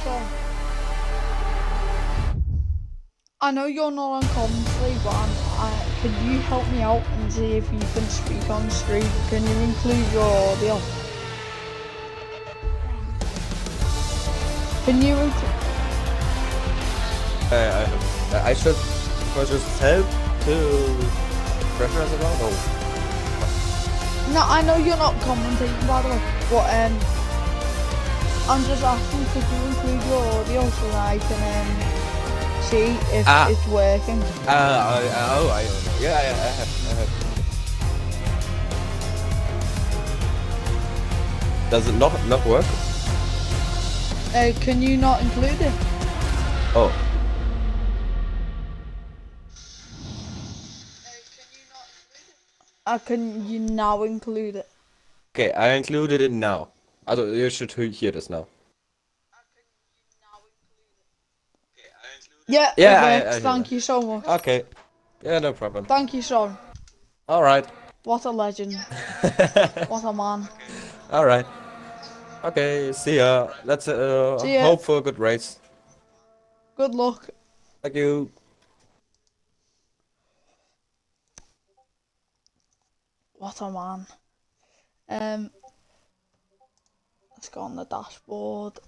So, I know you're not on commentary, but can you help me out and see if you can speak on stream? Can you include your audio? Can you include... I should just help to pressure us around? No. No, I know you're not commentating, by the way, but I'm just asking, could you include your audio so that I can see if it's working? I have. Does it not work? Can you not include it? Oh. Can you now include it? Okay, I included it now. Also, you should hear this now. Yeah, Yeah, it works. I Thank you so much. Okay. Yeah, no problem. Thank you, son. Alright. What a legend. What a man. Alright. Okay, see ya. Let's See ya. hope for a good race. Good luck. Thank you. What a man. Let's go on the dashboard.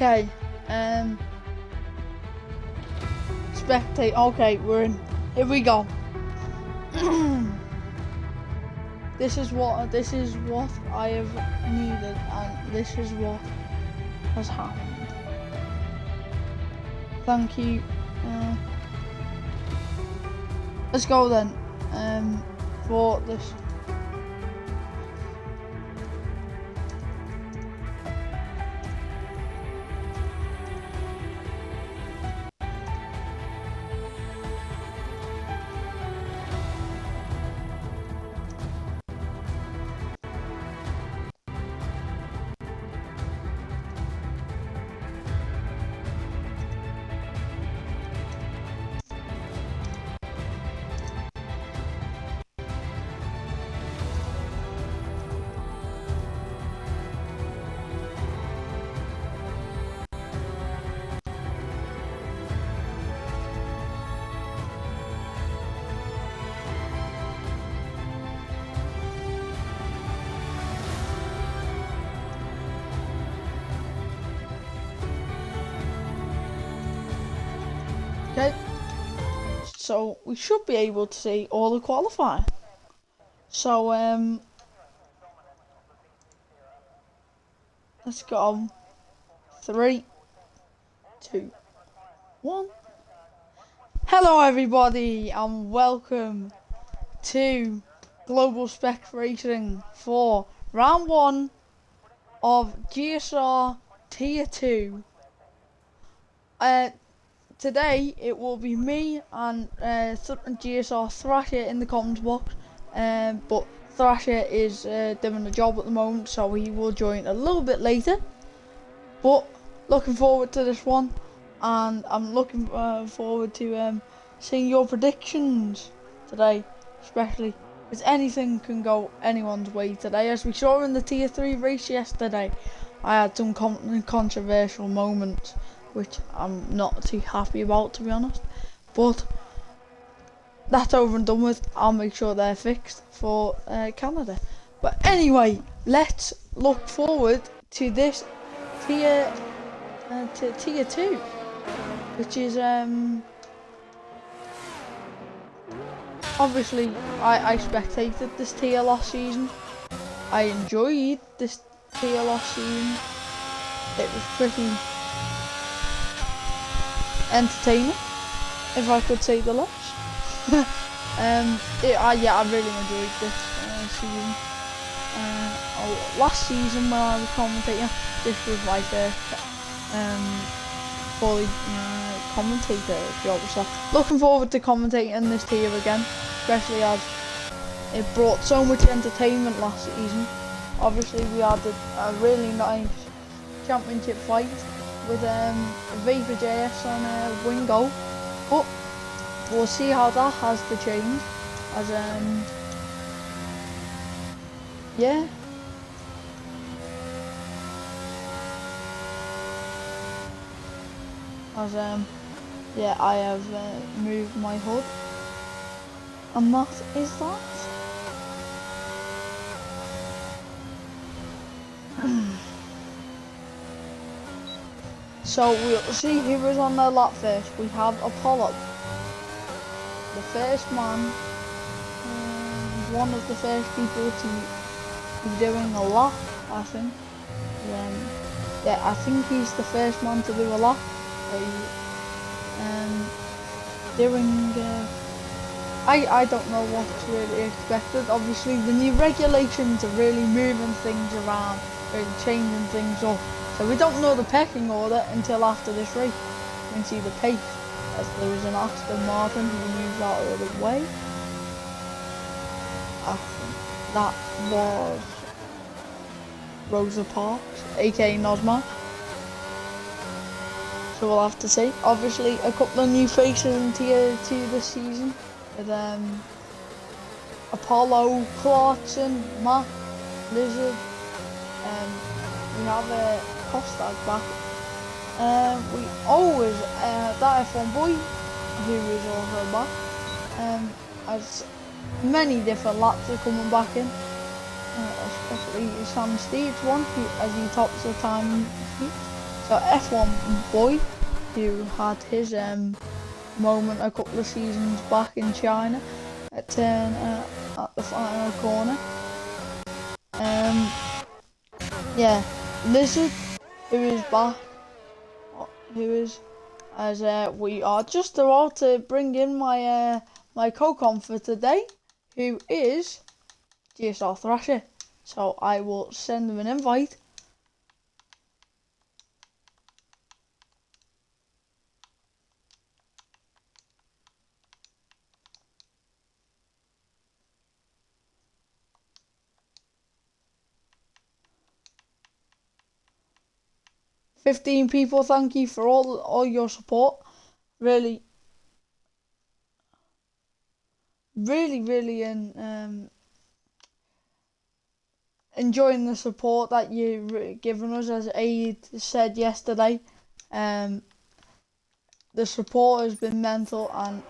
Okay, spectate. Okay, we're in. Here we go. This is what I have needed, and this is what has happened. Thank you. Let's go then. For this. Okay, so we should be able to see all the qualifying. So let's go. 3, 2, 1. Hello everybody, and welcome to Global Spec Racing for round 1 of GSR Tier 2. Today it will be me and GSR Thrasher in the comments box, but Thrasher is doing a job at the moment, so he will join a little bit later. But looking forward to this one, and I'm looking forward to seeing your predictions today, especially because anything can go anyone's way today. As we saw in the Tier 3 race yesterday, I had some controversial moments, which I'm not too happy about, to be honest. But that's over and done with. I'll make sure they're fixed for Canada. But anyway, let's look forward to this tier 2, which is obviously I spectated this tier last season. I enjoyed this tier last season. It was pretty entertaining, if I could say the least. I really enjoyed this season. Last season when I was commentating, this was my first fully commentator job. So looking forward to commentating this tier again, especially as it brought so much entertainment last season. Obviously we had a really nice championship fight with Vapor JS on Wingo, but we'll see how that has to change, as I have moved my hood, and that is that. So we'll see who is on the lap first. We have Apollo, the first man, one of the first people to be doing a lap, I think. I think he's the first man to do a lap. I don't know what's really expected. Obviously the new regulations are really moving things around, really changing things up. So we don't know the pecking order until after this race. We can see the pace, as there is an Aston Martin who moves out of the way. I think that was Rosa Parks, aka Nosma. So we'll have to see. Obviously a couple of new faces in Tier 2 this season, with Apollo, Clarkson, Matt, Lizard, we have a Kostag back. We always that F1 boy, who is also back. As many different laps are coming back in, especially Sam Steve's one, as he tops the time. So F1 boy, who had his moment a couple of seasons back in China, at turn at the final corner. Lizard, who is back, as we are just about to bring in my my co-com for today, who is GSR Thrasher. So I will send him an invite. $15 people, thank you for all your support. Really enjoying the support that you've given us. As Aid said yesterday, the support has been mental, and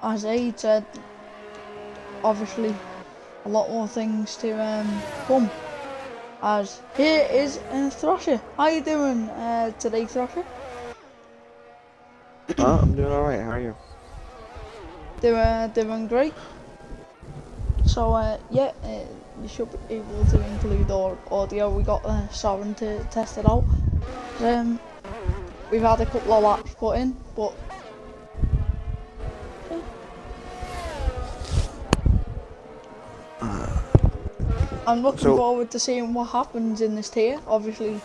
as Aid said, obviously a lot more things to come. As here is Thrasher. How you doing today, Thrasher? I'm doing alright, how are you? Doing great. So you should be able to include our audio. We got Sovereign to test it out. We've had a couple of laps put in, but I'm looking forward to seeing what happens in this tier. Obviously,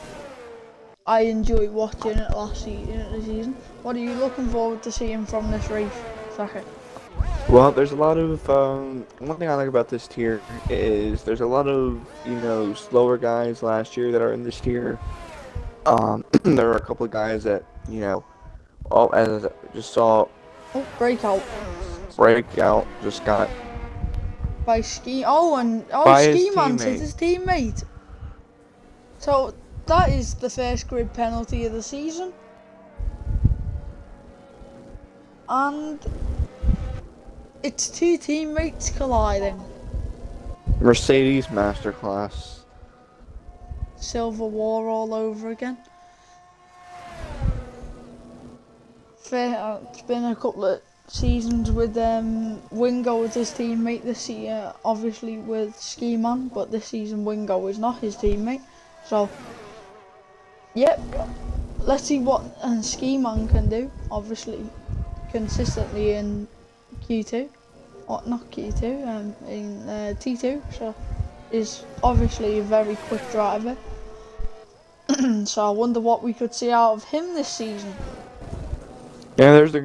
I enjoyed watching it last season. What are you looking forward to seeing from this race, Saka? Well, there's a lot of one thing I like about this tier is there's a lot of slower guys last year that are in this tier. There are a couple of guys that as I just saw Oh, breakout. breakout just got By Ski. Oh, by his Ski Man's hit teammate. his teammate. So that is the first grid penalty of the season. And it's two teammates colliding. Mercedes Masterclass. Silver War all over again. It's been a couple of seasons with Wingo with his teammate this year, obviously with Ski Man, but this season Wingo is not his teammate. So, yep, let's see what Ski Man can do. Obviously, consistently in Q2, or not Q2, in T2. So, is obviously a very quick driver. So I wonder what we could see out of him this season. Yeah, there's a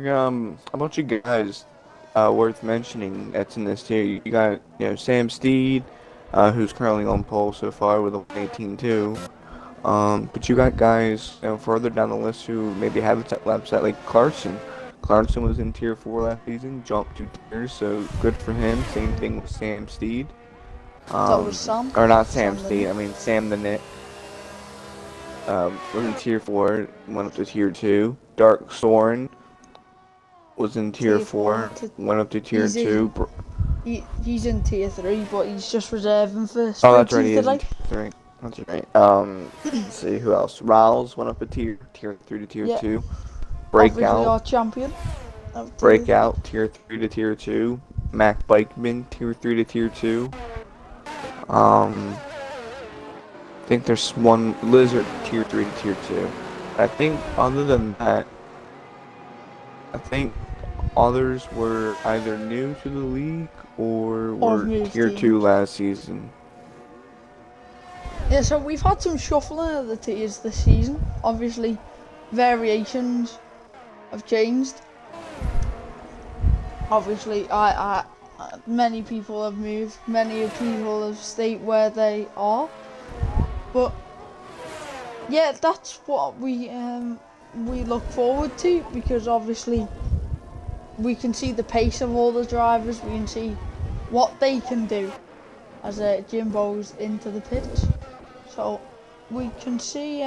bunch of guys worth mentioning that's in this tier. You got Sam Steed, who's currently on pole so far with a 118.2. But you got guys further down the list who maybe haven't set laps at, like Clarkson. Clarkson was in tier 4 last season, jumped 2 tiers, so good for him. Same thing with Sam Steed. So was Sam. Or not Sam Steed, I mean Sam the Nit. Was in tier 4, went up to tier 2. Dark Soren was in tier 4, went up to tier 2. He's in tier 3, but he's just reserving for Oh, that's right, he today. is in tier 3. That's right. Let's see, who else? Riles went up a tier 3 to tier 2. Breakout. Obviously our champion. Breakout, tier 3 to tier 2. Mac Bikeman, tier 3 to tier 2. I think there's one Lizard, tier 3 to tier 2. I think other than that, I think others were either new to the league or were tier 2 last season. Yeah, so we've had some shuffling of the tiers this season. Obviously, variations have changed. Obviously, many people have moved. Many people have stayed where they are. But yeah, that's what we look forward to, because obviously we can see the pace of all the drivers. We can see what they can do as Jimbo's into the pits. So we can see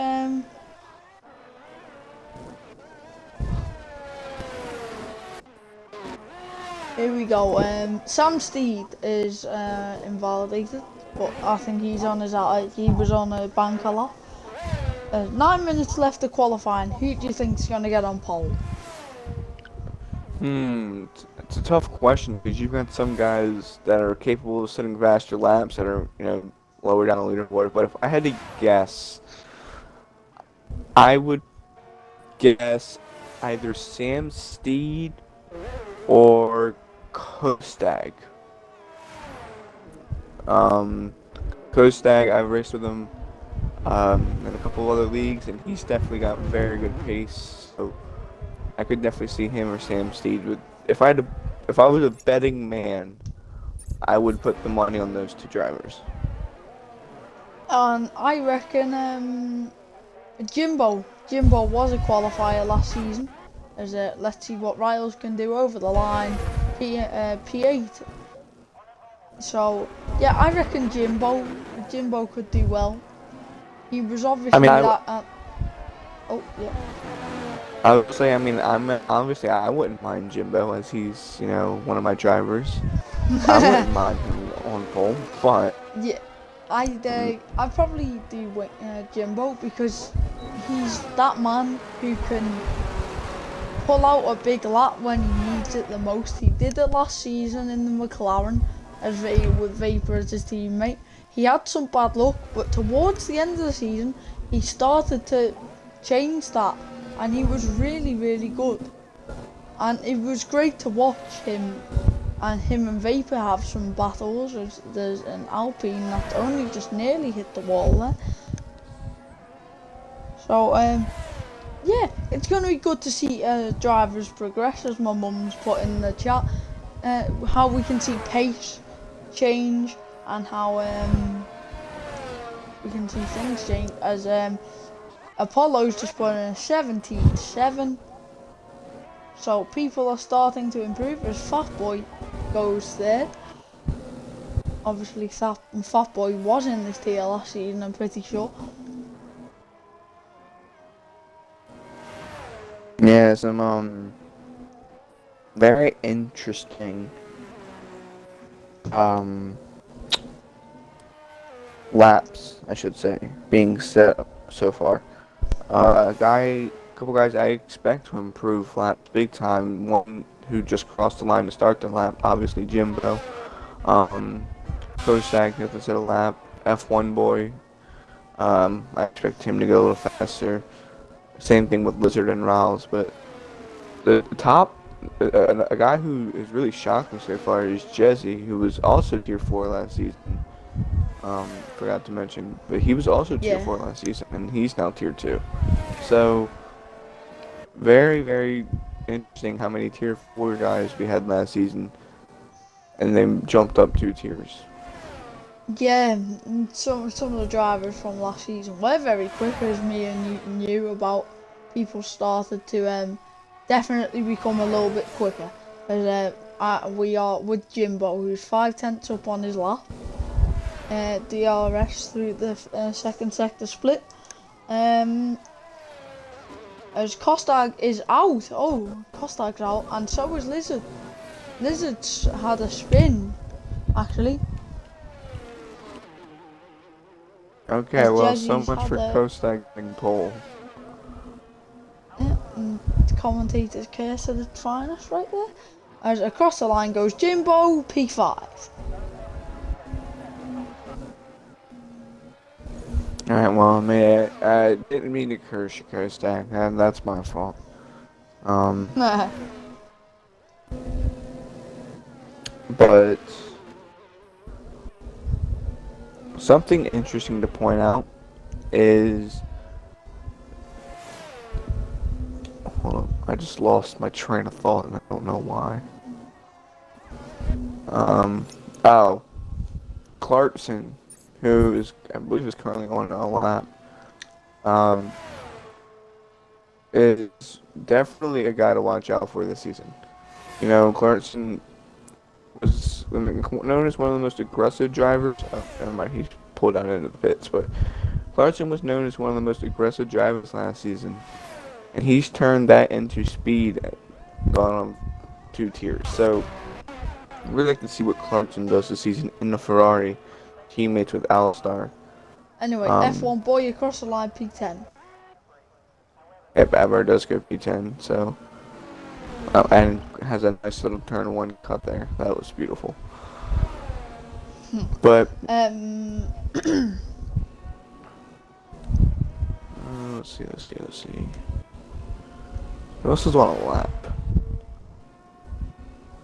here we go. Sam Steed is invalidated, but I think he's on he was on a bank a lot. 9 minutes left to qualifying. Who do you think is going to get on pole? It's a tough question because you've got some guys that are capable of setting faster laps that are, lower down the leaderboard. But if I had to guess, I would guess either Sam Steed or Kostag. Kostag, I've raced with him in a couple other leagues, and he's definitely got very good pace. So I could definitely see him or Sam Steed. If I was a betting man, I would put the money on those two drivers. I reckon Jimbo was a qualifier last season. Let's see what Riles can do over the line. P8. So yeah, I reckon Jimbo could do well. He was obviously oh yeah. I would say, obviously I wouldn't mind Jimbo, as he's, one of my drivers. I wouldn't mind him on pole, but yeah, I'd probably do Jimbo, because he's that man who can pull out a big lap when he needs it the most. He did it last season in the McLaren with Vapor as his teammate. He had some bad luck, but towards the end of the season, he started to change that, and he was really, really good. And it was great to watch him and Vapor have some battles. There's an Alpine that only just nearly hit the wall there. So yeah, it's going to be good to see drivers progress, as my mum's put in the chat. how we can see pace change and how we can see things change as Apollo's just put in a 17.7. So people are starting to improve as Fatboy goes third. Obviously Fatboy was in this tier last season, I'm pretty sure. Yeah, some very interesting laps, I should say, being set so far. A couple guys I expect to improve laps big time. One who just crossed the line to start the lap, obviously Jimbo. Coach Stagnant to set a lap. F1 boy. I expect him to go a little faster. Same thing with Lizard and Riles, but the top, a guy who is really shocking so far is Jesse, who was also tier 4 last season. Forgot to mention, but he was also tier 4 last season, and he's now tier 2. So, very, very interesting how many tier 4 guys we had last season, and they jumped up 2 tiers. Yeah, some of the drivers from last season were very quick, as me and you knew about. People started to definitely become a little bit quicker. As we are with Jimbo, who's 5/10 up on his lap. DRS through the second sector split. As Kostag is out. Oh, Kostag's out, and so is Lizard. Lizard's had a spin, actually. Okay, well, so much for Kostag getting pole. Yeah, and Commentator's curse at its finest right there. As across the line goes Jimbo, P5. Alright, well, man, I didn't mean to curse you, Kostag, and that's my fault. But something interesting to point out is, hold on, I just lost my train of thought and I don't know why. Clarkson, who is, I believe, is currently on a lap, is definitely a guy to watch out for this season. You know, Clarkson was known as one of the most aggressive drivers. Oh, never mind, he's pulled out into the pits, but Clarkson was known as one of the most aggressive drivers last season, and he's turned that into speed, gone on 2 tiers. So, I'd really like to see what Clarkson does this season in the Ferrari, teammates with Alistar. Anyway, F1 boy across the line, P10. Yep, Avar does go P10, so. And has a nice little turn 1 cut there. That was beautiful. But let's see. Who else is on a lap?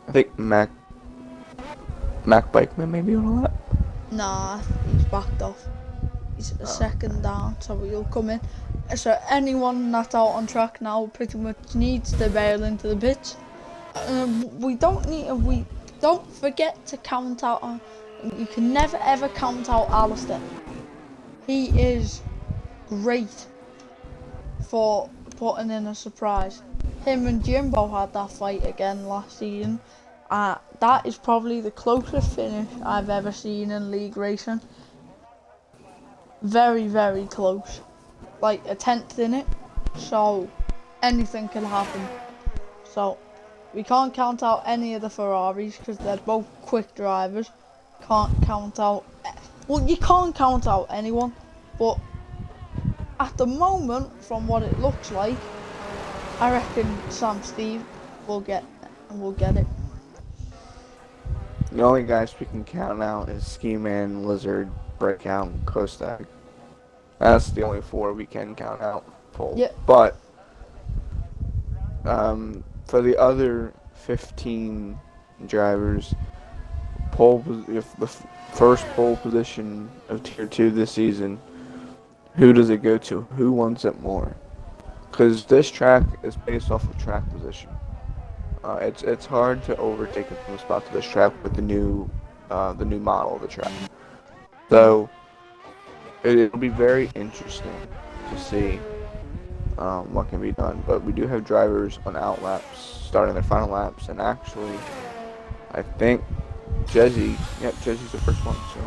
I think Mac Bikeman may be on a lap. Nah, he's backed off. He's a second down, so he'll come in. So anyone that's out on track now pretty much needs to bail into the pits. We don't forget to count out. You can never ever count out Alistair. He is great for putting in a surprise. Him and Jimbo had that fight again last season. That is probably the closest finish I've ever seen in league racing. Very, very close. Like a 10th in it. So anything can happen. So we can't count out any of the Ferraris because they're both quick drivers. Can't count out. Well, you can't count out anyone, but at the moment, from what it looks like, I reckon Sam Steve will get it. The only guys we can count out is Ski Man, Lizard, Breakout, and Kostag. That's the only 4 we can count out. Yep. But for the other 15 drivers, if the first pole position of Tier 2 this season, who does it go to? Who wants it more? Because this track is based off of track position. It's hard to overtake him from the spot to this track with the new model of the track. So it'll be very interesting to see what can be done. But we do have drivers on out laps starting their final laps, and actually, I think Jezzy's the first one, so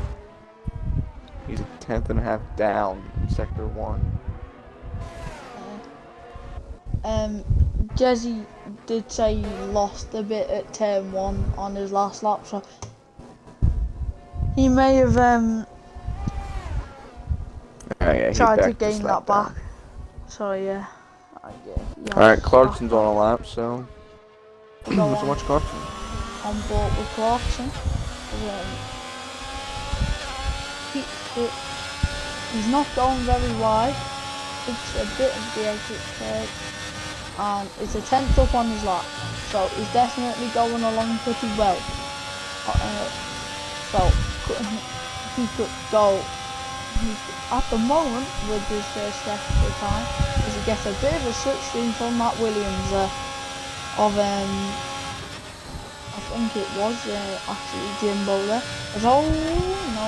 he's a tenth and a half down in sector 1. Jezzy did say he lost a bit at turn 1 on his last lap, so he may have tried to gain that back. So yeah. Alright, Clarkson's on a lap, so so much Clarkson. On board with Clarkson. He's not going very wide. It's a bit of the exit curve, and it's a 10th up on his lap, so he's definitely going along pretty well. So he could go. At the moment, with his first step of the time, is he gets a bit of a slipstream from that Williams of I think it was actually Jimbo there. Oh no, I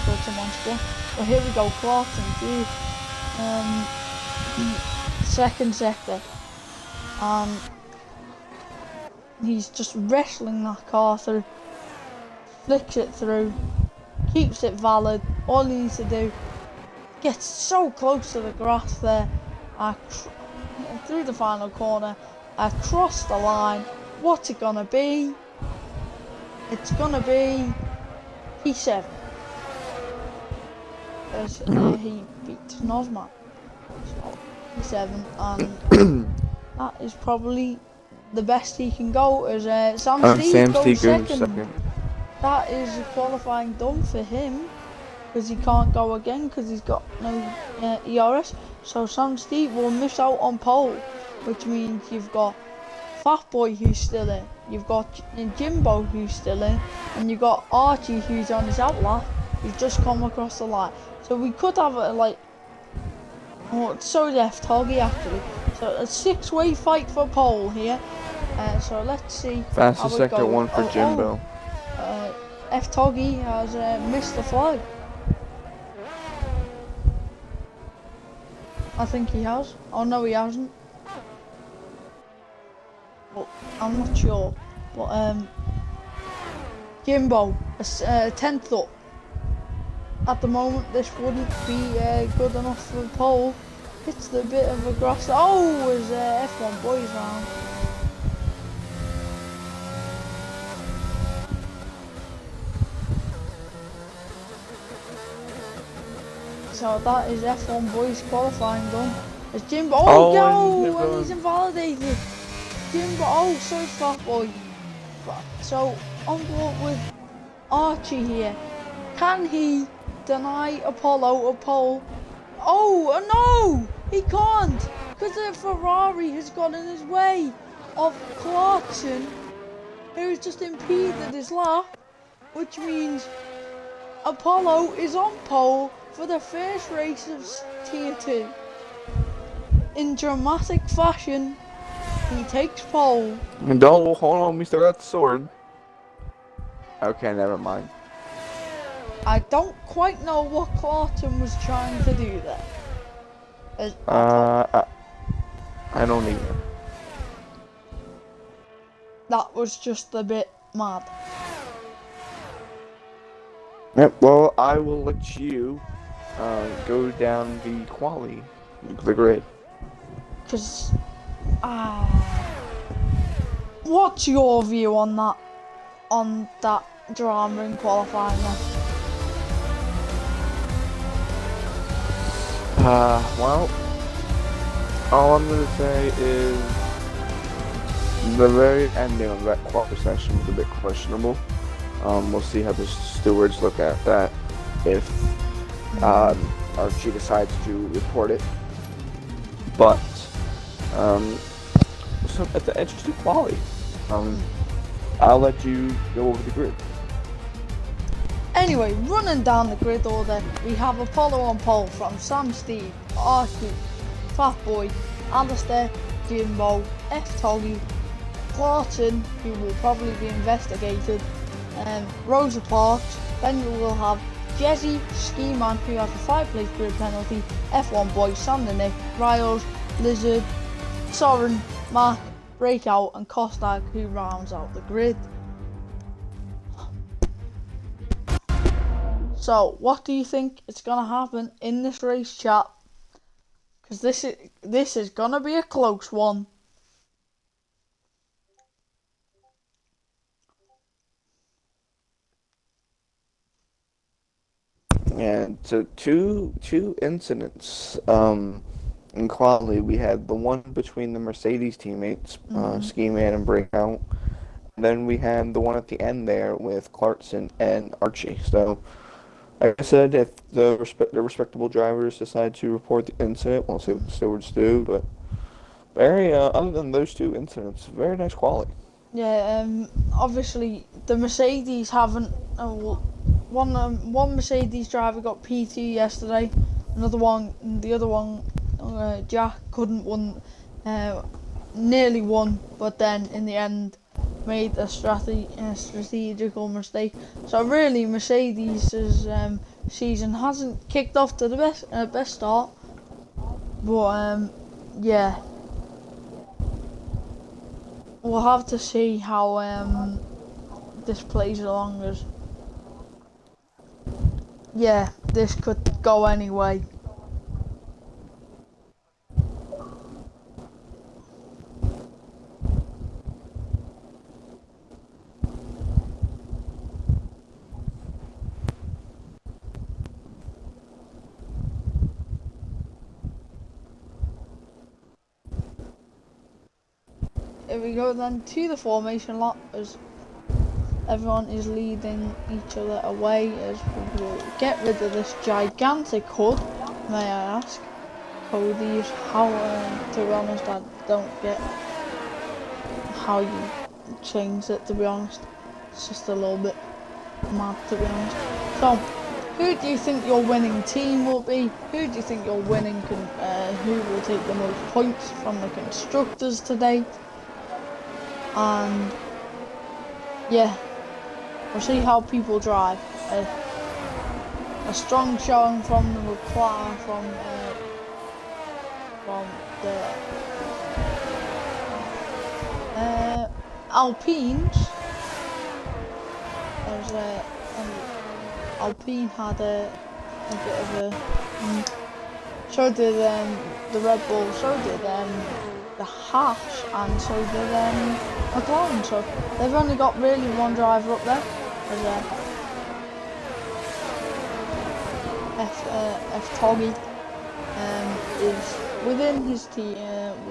thought someone scored. But here we go, Clarkson through second sector, and he's just wrestling that car through, flicks it through, keeps it valid. All he needs to do, gets so close to the grass there, through the final corner, across the line. What's it gonna be? It's gonna be P7. As he beat Nosman. So P7, and that is probably the best he can go. As Sam Steed goes second. That is qualifying done for him, because he can't go again because he's got no ERS. So Sam Steed will miss out on pole, which means you've got Fat Boy who's still in, you've got Jimbo who's still in, and you've got Archie who's on his outlap, who's just come across the line. So we could have so is F-Toggy actually. So a 6-way fight for pole here. So let's see. Fastest sector 1 for Jimbo. F-Toggy has missed the flag. I think he has. Oh no, he hasn't. Well, I'm not sure. But Jimbo, 10th up. At the moment, this wouldn't be good enough for the pole. It's the bit of a grass. Oh, it's F1 boys round. So that is F1 boys qualifying done. As Jimbo, and he's invalidated. Jimbo, so it's Fat Boy. So on board with Archie here. Can he deny Apollo a pole? Oh no, he can't, because the Ferrari has got in his way of Clarkson, who has just impeded his lap, which means Apollo is on pole for the first race of Tier 2. In dramatic fashion, he takes pole. And hold on, we still got the sword. Okay, never mind. I don't quite know what Clarkson was trying to do there. I don't either. That was just a bit mad. Yep, well, I will let you go down the quali, the grid. Because, what's your view on that drama in qualifying then? Well, all I'm going to say is the very ending of that qualify session was a bit questionable. We'll see how the stewards look at that if Archie decides to report it. But so at the interesting quality, I'll let you go over the grid. Anyway, running down the grid order, we have Apollo on pole from Sam Steed, Archie, Fat Boy, Alistair, Jimbo, F-Toggy, Clarkson, who will probably be investigated, Rosa Parks. Then you will have Jesse, Ski Man, who has a 5-place grid penalty, F1 Boy, Sander Nick, Riles, Lizard, Soren, Mark, Breakout, and Kostag, who rounds out the grid. So, what do you think is going to happen in this race, chat? Because this is going to be a close one. Yeah, so two incidents in quality. We had the one between the Mercedes teammates, Ski Man and Breakout. Then we had the one at the end there with Clarkson and Archie. So, like I said, if the respectable drivers decide to report the incident, we'll see what the stewards do. But very, other than those two incidents, very nice quality. Yeah, obviously the Mercedes haven't. One Mercedes driver got P2 yesterday. The other one, Jack couldn't win. Nearly won, but then in the end made a strategical mistake. So really, Mercedes' season hasn't kicked off to the best start. But yeah, we'll have to see how this plays along. As yeah, this could go anyway. Here we go then to the formation lot, as everyone is leading each other away, as we will get rid of this gigantic hood. May I ask, Cody, how, to be honest, I don't get how you change it, to be honest. It's just a little bit mad, to be honest. So, who do you think your winning team will be? Who do you think your winning who will take the most points from the constructors today? And yeah, we'll see how people drive. A strong showing from the McLaren, from the Alpines. Alpine had a bit of a. So did the Red Bull. So did the Haas, and so did McLaren. So they've only got really one driver up there. There's F Toggy is within his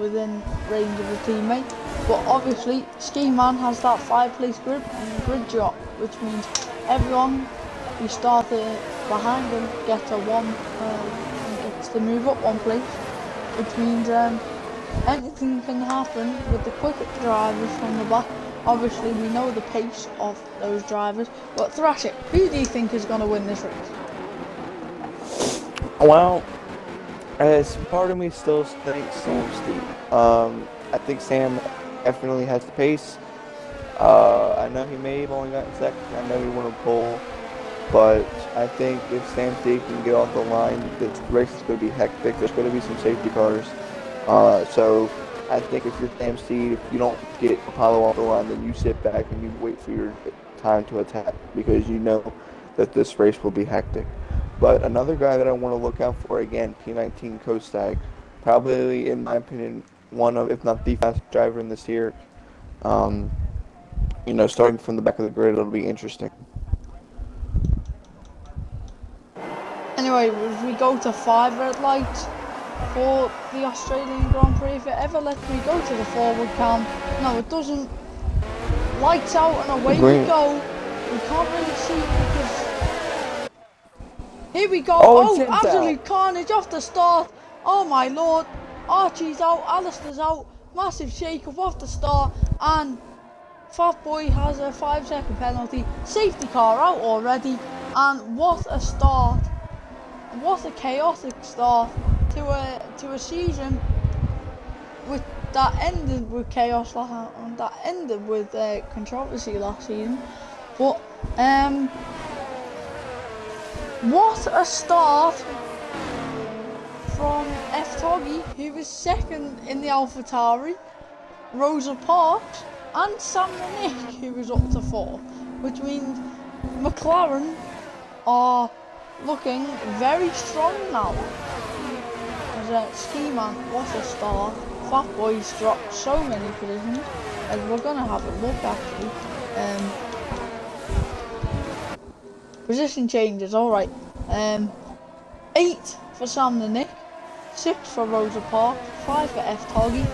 within range of the teammate, but obviously Ski Man has that 5-place grid drop, which means everyone who started behind him gets gets to move up 1 place, which means anything can happen with the quicker drivers from the back. Obviously, we know the pace of those drivers, but Thrasher, who do you think is going to win this race? Well, as part of me still thinks Sam Steve. I think Sam definitely has the pace. I know he may have only gotten second. I know he won a pole, but I think if Sam Steve can get off the line, this race is going to be hectic. There's going to be some safety cars. So I think if you're Sam Steve, if you don't get Apollo off the line, then you sit back and you wait for your time to attack, because you know that this race will be hectic. But another guy that I want to look out for, again, P19 Kostag, probably, in my opinion, one of, if not the fastest driver in this year. Starting from the back of the grid, it'll be interesting. Anyway, if we go to 5 red lights for the Australian Grand Prix, if it ever lets me go to the forward cam, no it doesn't. Lights out and away we go. We can't really see because... Here we go. Oh, absolute carnage off the start. Oh my lord. Archie's out, Alistair's out. Massive shake-up off the start, and Fat Boy has a 5-second penalty. Safety car out already, and what a start. What a chaotic start to a season with that ended with chaos that ended with controversy last season. But what a start from F-Toggy, who was second in the AlphaTauri, Rosa Parks, and Sam the Nick, who was up to 4th, which means McLaren are looking very strong now. As Ski Man, what a start. Fat Boy's dropped so many positions, and we're gonna have a look actually. Position changes, alright. 8 for Sam the Nick, 6 for Rosa Parks, 5 for F-Toggy,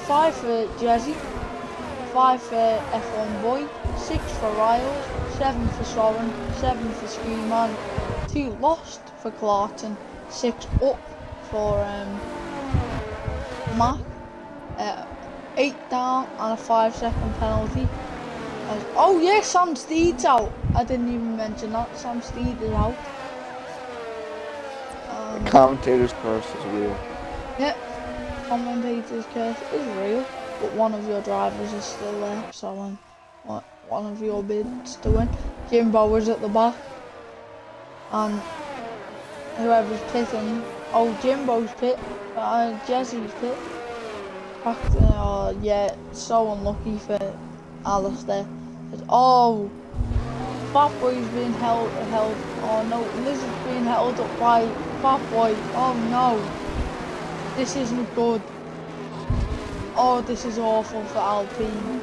5 for Jezzy, 5 for F1 Boy, 6 for Riles, 7 for Soren, 7 for Ski Man, 2 lost for Clarkson, 6 up for Mac, 8 down and a 5-second penalty. Oh yeah, Sam Steed's out. I didn't even mention that. Sam Steed is out. The commentator's curse is real. Yeah, commentator's curse is real, but one of your drivers is still there, so one of your bids to win. Jimbo is at the back, and whoever's pitting, oh Jimbo's pit, Jesse's pit. Yeah, so unlucky for Alistair. Oh, Fat Boy's being held. Oh no, Lizard's being held up by Fat Boy. Oh no, this isn't good. Oh, this is awful for Alpine.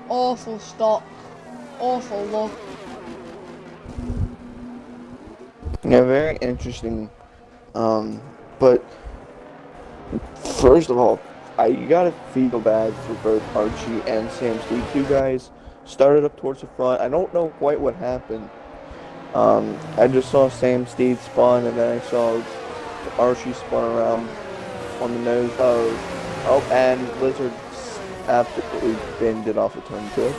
Awful stop. Awful luck. Yeah, very interesting. But first of all, you gotta feel bad for both Archie and Sam Steed. 2 guys started up towards the front. I don't know quite what happened. I just saw Sam Steed spun, and then I saw Archie spun around on the nose of. Oh, and Lizard absolutely binned it off of turn 2.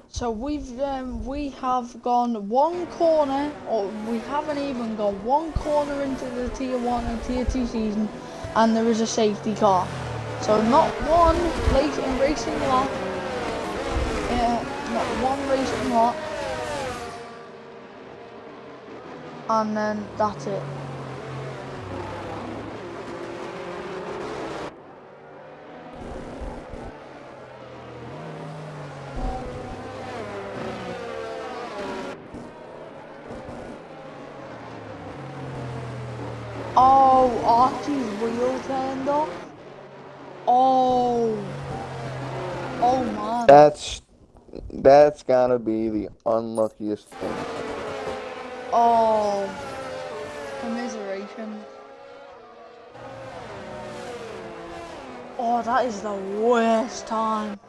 So we have gone one corner, or we haven't even gone one corner into the Tier 1 and Tier 2 season, and there is a safety car. So not one racing lap. Not one racing lap. And then that's it. Oh, Archie's wheel turned off. Oh man. That's gotta be the unluckiest thing. Oh, commiseration. Oh, that is the worst time.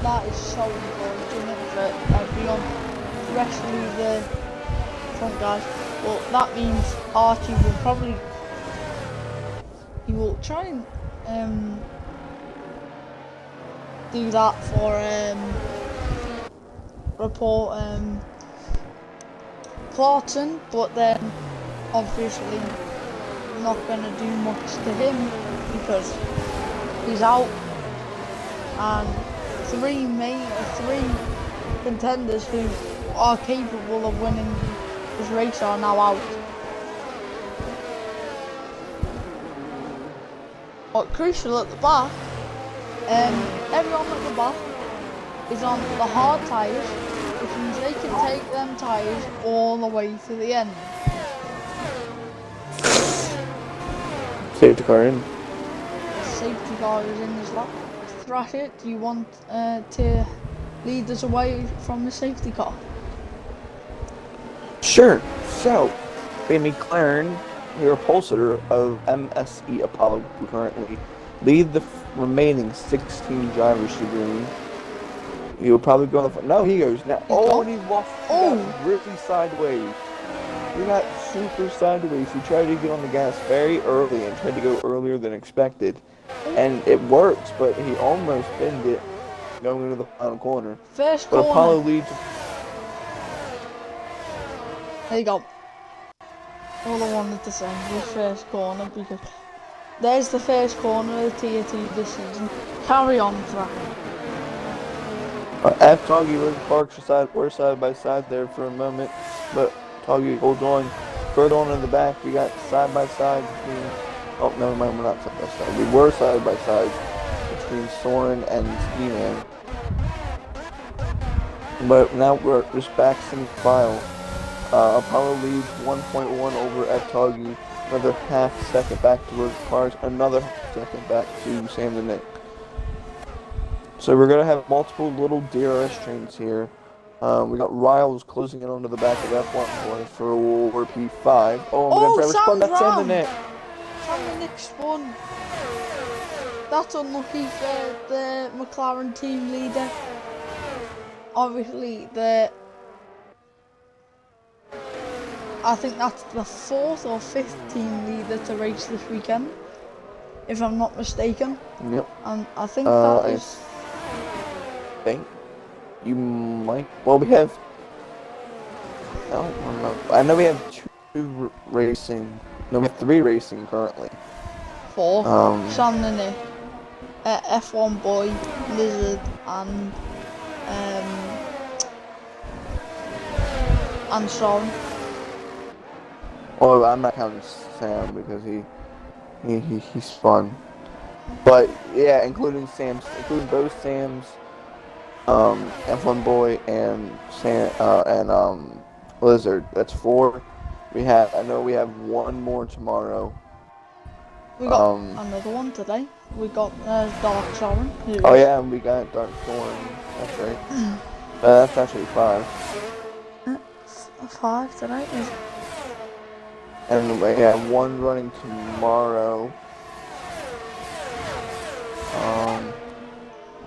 That is so unfortunate for everyone, especially the front guys. Well, that means Archie will he will try and do that for report Clarkson, but then obviously not gonna do much to him because he's out, and 3 contenders who are capable of winning this race are now out. But crucial at the back, everyone at the back is on the hard tyres, which means they can take them tyres all the way to the end. Safety car in. The safety car is in this lap. Thrasher, do you want to lead us away from the safety car? Sure. So, the McLaren your Pulsar of MSE Apollo, who currently lead the remaining 16 drivers to green. He will probably go on the... No, he goes now. Oh, and he lost. He got really sideways. He got super sideways. He tried to get on the gas very early and tried to go earlier than expected. And it works, but he almost pinned it going into the final corner. First but corner. Apollo leads. There you go. All I wanted to say was first corner, because there's the first corner of the Tier 2 this season. Carry on, Thrasher. F Toggy was parked side by side there for a moment, but Toggy holds on. Further on in the back, we got side by side between. Oh, never mind, we're not side by side. We were side by side between Soren and Ski-Man. But now we're just back single file. Apollo leads 1.1 over F Toggy. Another half second back towards cars. Another half second back to Sam the Nick. So we're going to have multiple little DRS trains here. We got Riles closing in onto the back of F1 boys for P5. Oh, and we got driver spun. That's Sam the Nick. Sam the Nick spun. That's unlucky for the McLaren team leader. Obviously, I think that's the 4th or 5th team leader to race this weekend, if I'm not mistaken. Yep. And I think that is... I think you might... Well, we have... I don't know. I know we have 2 racing... No, we have 3 racing currently. 4. Sam the Nick, F1 Boy, Lizard, and Soren. Oh, I'm not counting Sam because he spun. But yeah, including both Sam's, F1 Boy and Lizard. That's 4. I know we have 1 more tomorrow. We got another one today. We got Dark Soren. Oh yeah, and we got Dark Soren. That's right. That's actually 5. 5 today. And we have 1 running tomorrow.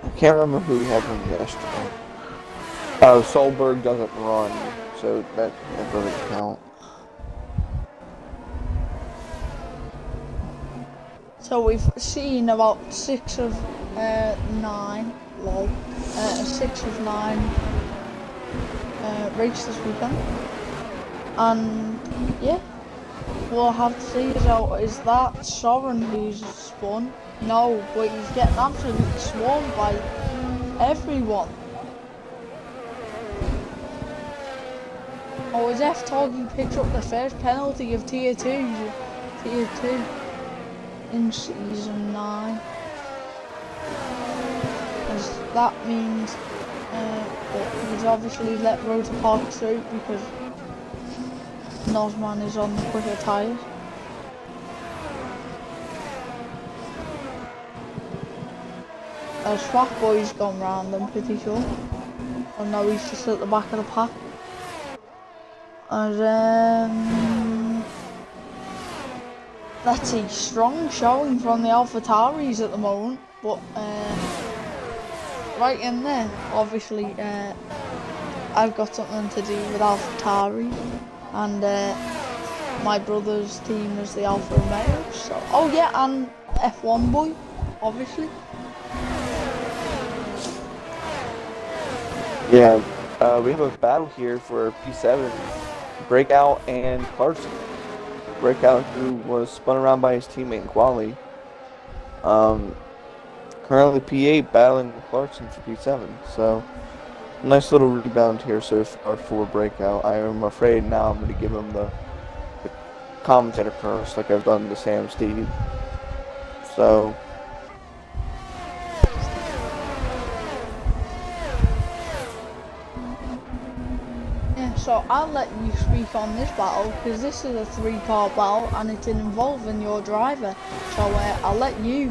I can't remember who we had from yesterday. Solberg doesn't run, so that doesn't count. So we've seen about 6 of 9, 6 of 9 race this weekend. And yeah, we'll have to see is that Soren who's spun? No, but he's getting absolutely swarmed by everyone. Oh, as F Toggy picks up the first penalty of Tier 2 in Season 9. As that means he's obviously let Rota Park through because Nosman is on the quicker tyres. Swap Boy's gone round, I'm pretty sure. Oh no, he's just at the back of the pack. And that's a strong showing from the AlphaTauris at the moment, but right in there, obviously I've got something to do with AlphaTauri, and my brother's team is the Alfa Romeo, so, oh yeah, and F1 Boy, obviously. Yeah, we have a battle here for P7, Breakout and Clarkson. Breakout, who was spun around by his teammate in quali. Currently P8 battling with Clarkson for P7, so nice little rebound here so far for Breakout. I am afraid now I'm going to give him the commentator curse like I've done to Sam Steed. So so I'll let you speak on this battle because this is a 3-car battle and it's involving your driver. So I'll let you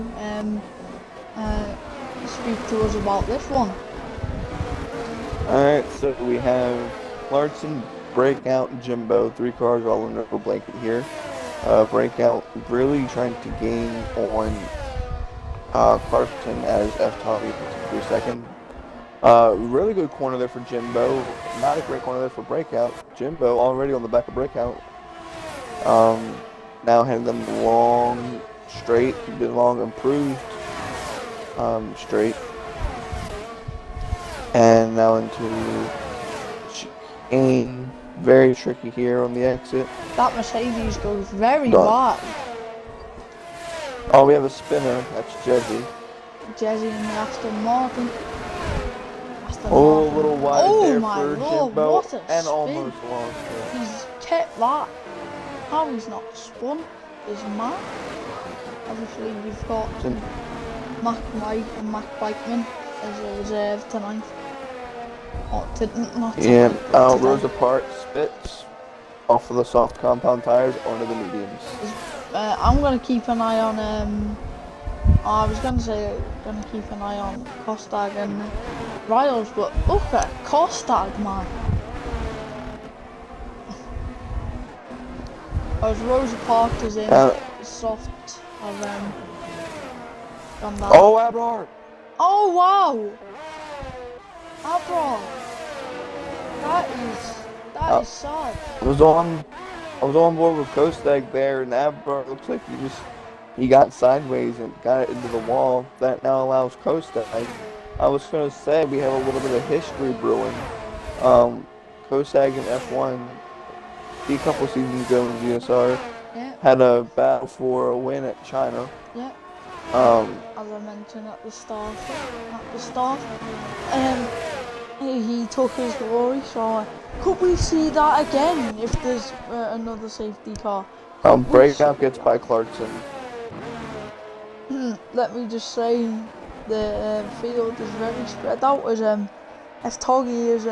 speak to us about this one. alright, so we have Clarkson, Breakout, and Jimbo, 3 cars all in a blanket here. Breakout really trying to gain on Clarkson as F-Tommy for second. Really good corner there for Jimbo. Not a great corner there for Breakout. Jimbo already on the back of Breakout. Now having them long straight, the long improved straight. And now into chicane. Very tricky here on the exit. That Mercedes goes very wide. Oh, we have a spinner. That's Jesse. Jesse and the Aston Martin. A little wide there my for Lord, Jimbo. what a And spin. almost lost it. He's kept that. How he's not spun is mad. Obviously, you've got Mac White and Mac Bikeman as a reserve tonight. Not tonight, Rosa Parks spits off of the soft compound tires onto the mediums. I'm going to keep an eye on, I was going to say, going to keep an eye on Kostag and Riles, but look at Kostag, man. As Rosa Parks is in soft, I've gone down. Oh, Abrar! Oh, wow! Abrar! That is sad. I was on board with Kostag there, and Abrar looks like he got sideways and got it into the wall. That now allows Kostag. I was gonna say we have a little bit of history brewing. Kostag in F1, a couple seasons ago in GSR, had a battle for a win at China. Yeah. As I mentioned at the start, he took his glory. So could we see that again if there's another safety car? Breakout gets by Clarkson. Let me just say, the field is very spread out as Toggy is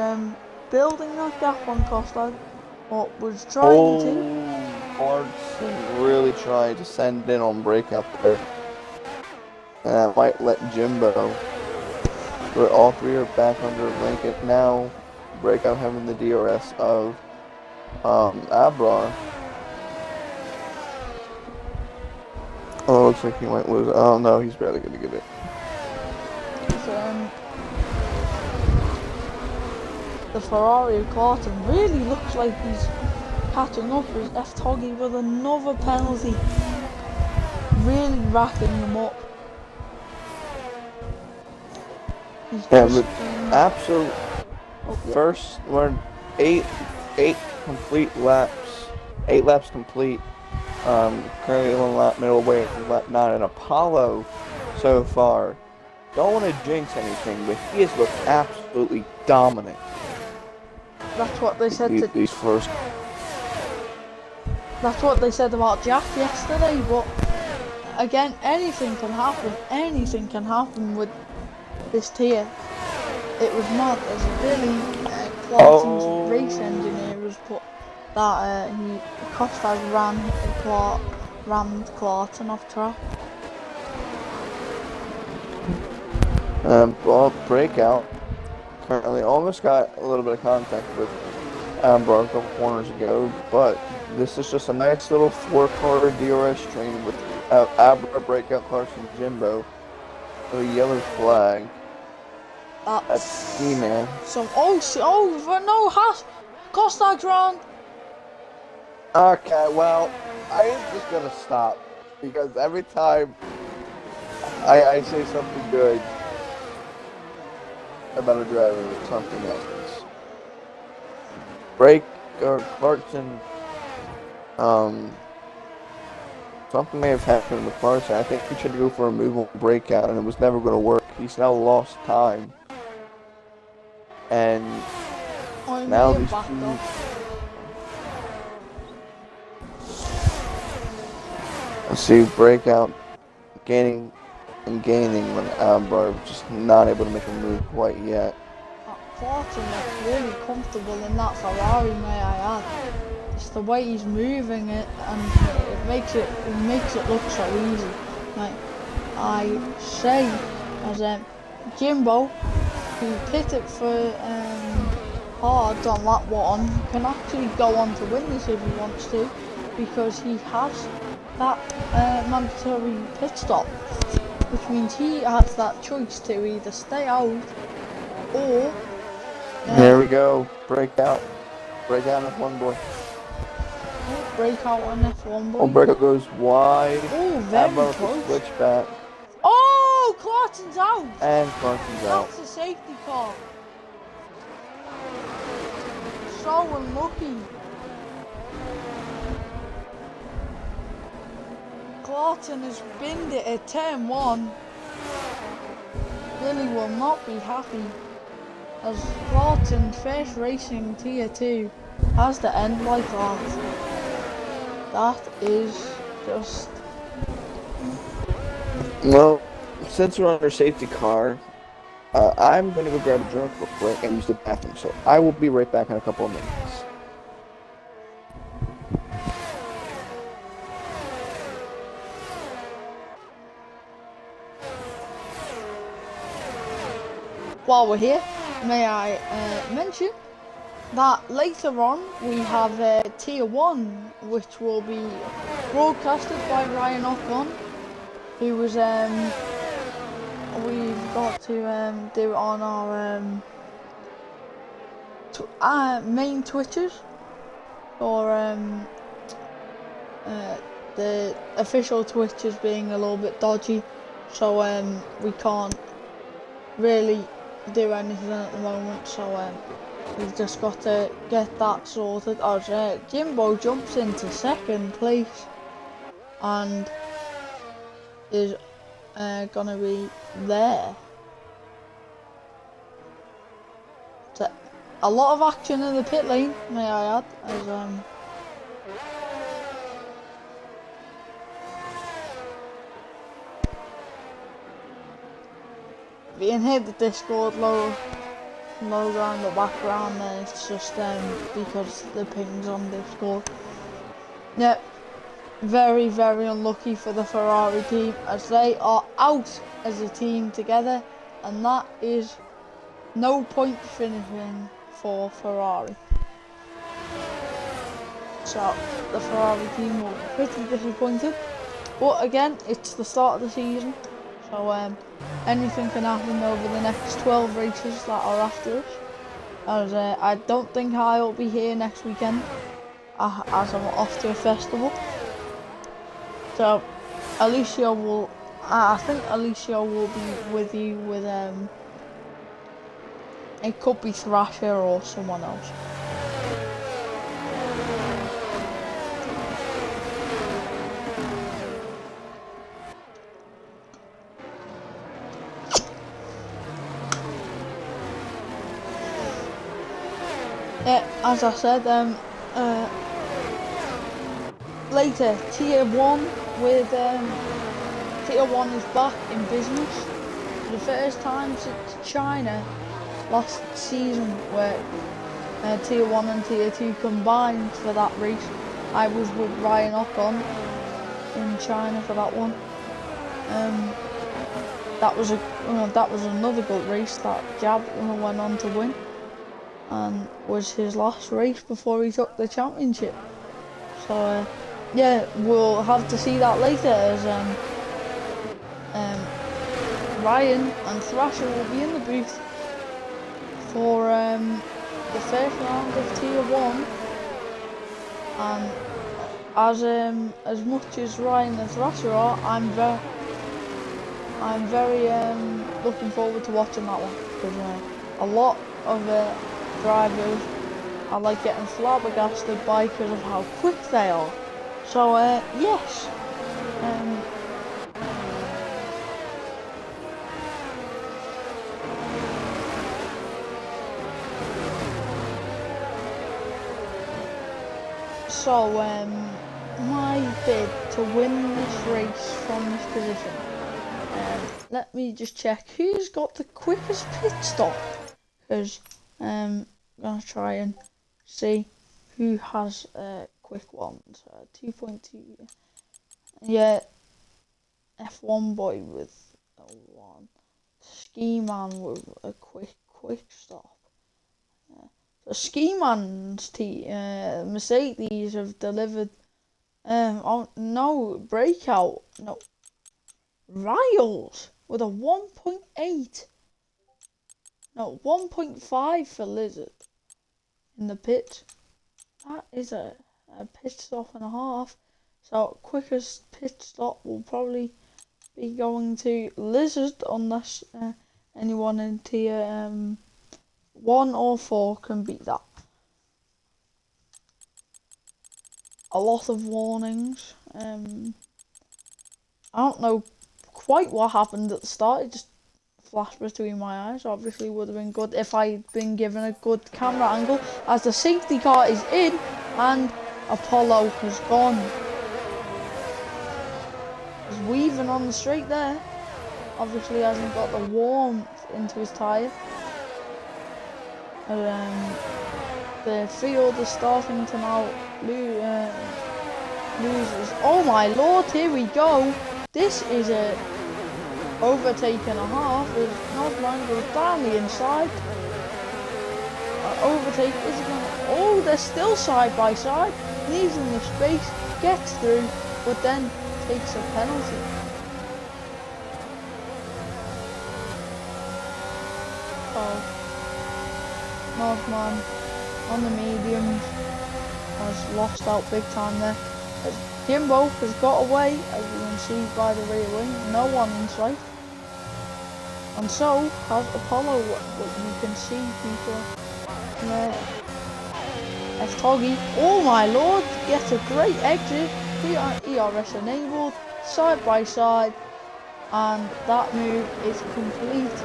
building that gap on Kostag, or was trying to. Clarkson really tried to send in on Breakout there. And that might let Jimbo. But all three are back under a blanket now. Breakout having the DRS of Abrar. Oh, looks like he might lose. Oh no, he's barely gonna get it. The Ferrari of Clarkson really looks like he's catching up with F-Toggy with another penalty. Really racking them up. Absolute first, we're eight complete laps. 8 laps complete. Currently on lap middle way from lap 9 in Apollo so far. Don't want to jinx anything, but he has looked absolutely dominant. That's what they said these first. That's what they said about Jack yesterday, but again, anything can happen. Anything can happen with this tier. It was mad as Billy Clarkson's race engineer has put that Kostag rammed Clarkson off track. Breakout currently almost got a little bit of contact with Abrar a couple corners ago, but this is just a nice little 4-car DRS train with Abrar, Breakout, Clarkson, Jimbo. A yellow flag. That's key, man. So, no, Kostag's round. Okay, well, I am just gonna stop because every time I say something good about a driver, something happens. Clarkson, something may have happened with Clarkson. I think he tried to go for a move on Breakout, and it was never going to work. He's now lost time. And now these two... I see Breakout gaining and gaining when Abrar just not able to make a move quite yet. Clarkson looks really comfortable in that Ferrari, may I add. It's the way he's moving it, and it makes it look so easy. Like I say, as Jimbo, who pitted for hard on lap 1, can actually go on to win this if he wants to. because he has that mandatory pit stop, which means he has that choice to either stay out or there we go. Breakout in F1 boy. break out on F1 boy. Oh, breakout goes wide. Oh, How very about the close. switchback? Oh, Clarkson's out. And Clarkson's out. That's a safety car. So unlucky. Clarkson has binned it at turn 1. Lily will not be happy, as Clarkson's first racing tier 2 has to end like that. That is just... Well, since we're on our safety car, I'm going to go grab a drink real quick and use the bathroom, so I will be right back in a couple of minutes. While we're here, may I mention that later on we have Tier 1, which will be broadcasted by Ryan Ocon, who was, we've got to do it on our main Twitters, or the official Twitters being a little bit dodgy, so we can't really do anything at the moment, so we've just got to get that sorted. As Jimbo jumps into 2nd place and is gonna be there. So, a lot of action in the pit lane, may I add, as you can hear the Discord logo in the background there. It's just because the ping's on Discord. Yep, very, very unlucky for the Ferrari team, as they are out as a team together, and that is no point finishing for Ferrari. So the Ferrari team will be pretty disappointed, but again, it's the start of the season, so anything can happen over the next 12 races that are after us, as I don't think I'll be here next weekend, as I'm off to a festival. So Alicia will, I think Alicia will be with you with, it could be Thrasher or someone else. Yeah, as I said, later, Tier 1 with, Tier 1 is back in business for the first time since China last season, where Tier 1 and Tier 2 combined for that race. I was with Ryan Ocon in China for that one. That was another good race that Jab went on to win, and was his last race before he took the championship. So yeah, we'll have to see that later, as Ryan and Thrasher will be in the booth for the first round of Tier 1, and as much as Ryan and Thrasher are, I'm very looking forward to watching that one, because a lot of drivers are like getting flabbergasted by because of how quick they are. So yes, so my bid to win this race from this position. Let me just check who's got the quickest pit stop, because I'm gonna try and see who has quick ones. 2.2. Yeah, F1 boy with a 1. Ski man with a quick stop. So Ski man's Mercedes have delivered Oh no, Breakout. No, Riles with a 1.8. No, 1.5 for Lizard in the pit. That is a pit stop and a half. So quickest pit stop will probably be going to Lizard unless anyone in tier 1 or 4 can beat that. A lot of warnings. I don't know quite what happened at the start. It just flashed between my eyes. Obviously would have been good if I'd been given a good camera angle, as the safety car is in and Apollo has gone. He's weaving on the straight there. Obviously hasn't got the warmth into his tyre. The field is starting to now loses. Oh my lord, here we go. This is a overtake and a half. As Northline goes down the inside. Overtake is going to... Oh, they're still side by side. Leaves in the space, gets through, but then takes a penalty. Oh, Northman on the mediums has lost out big time there. As Jimbo has got away, as you can see by the rear wing, no one in sight. And so has Apollo, what you can see people there. F-Toggy, oh my lord, gets a great exit. ERS enabled, side by side, and that move is complete.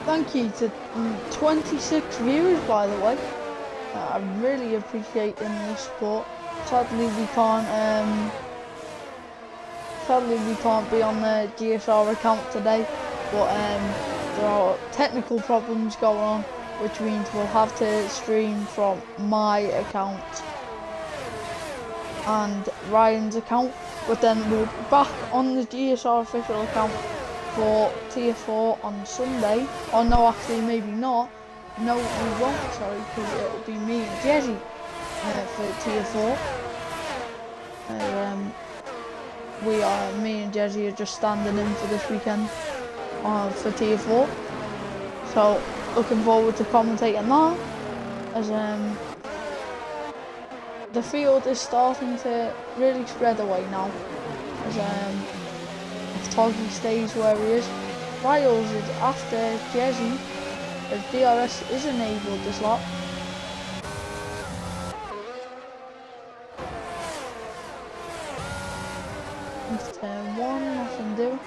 Thank you to 26 viewers, by the way. I really appreciate the support. Sadly we can't be on the GSR account today, but there are technical problems going on, which means we'll have to stream from my account and Ryan's account, but then we'll be back on the GSR official account for tier 4 on Sunday. Oh no, actually maybe not. No, we won't, sorry, because it'll be me and Jesse for tier 4. Me and Jesse are just standing in for this weekend for tier 4. So looking forward to commentating that, as the field is starting to really spread away now. As if Toggy stays where he is. Riles is after Jesse, as DRS is enabled this lap. Into turn 1, nothing do.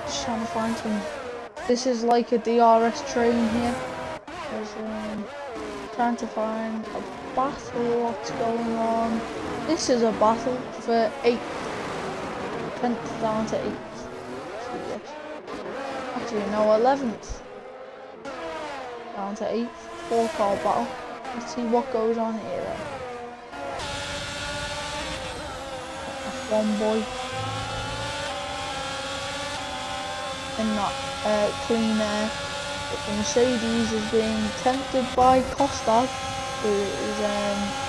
Just trying to find some... This is like a DRS train here. Trying to find a battle, what's going on. This is a battle for 8th. 10th down to 8th. Actually no, 11th. Down to 8th. 4-car battle. Let's see what goes on here then. F1 boy. In that clean air. But the Mercedes is being tempted by Costa, who is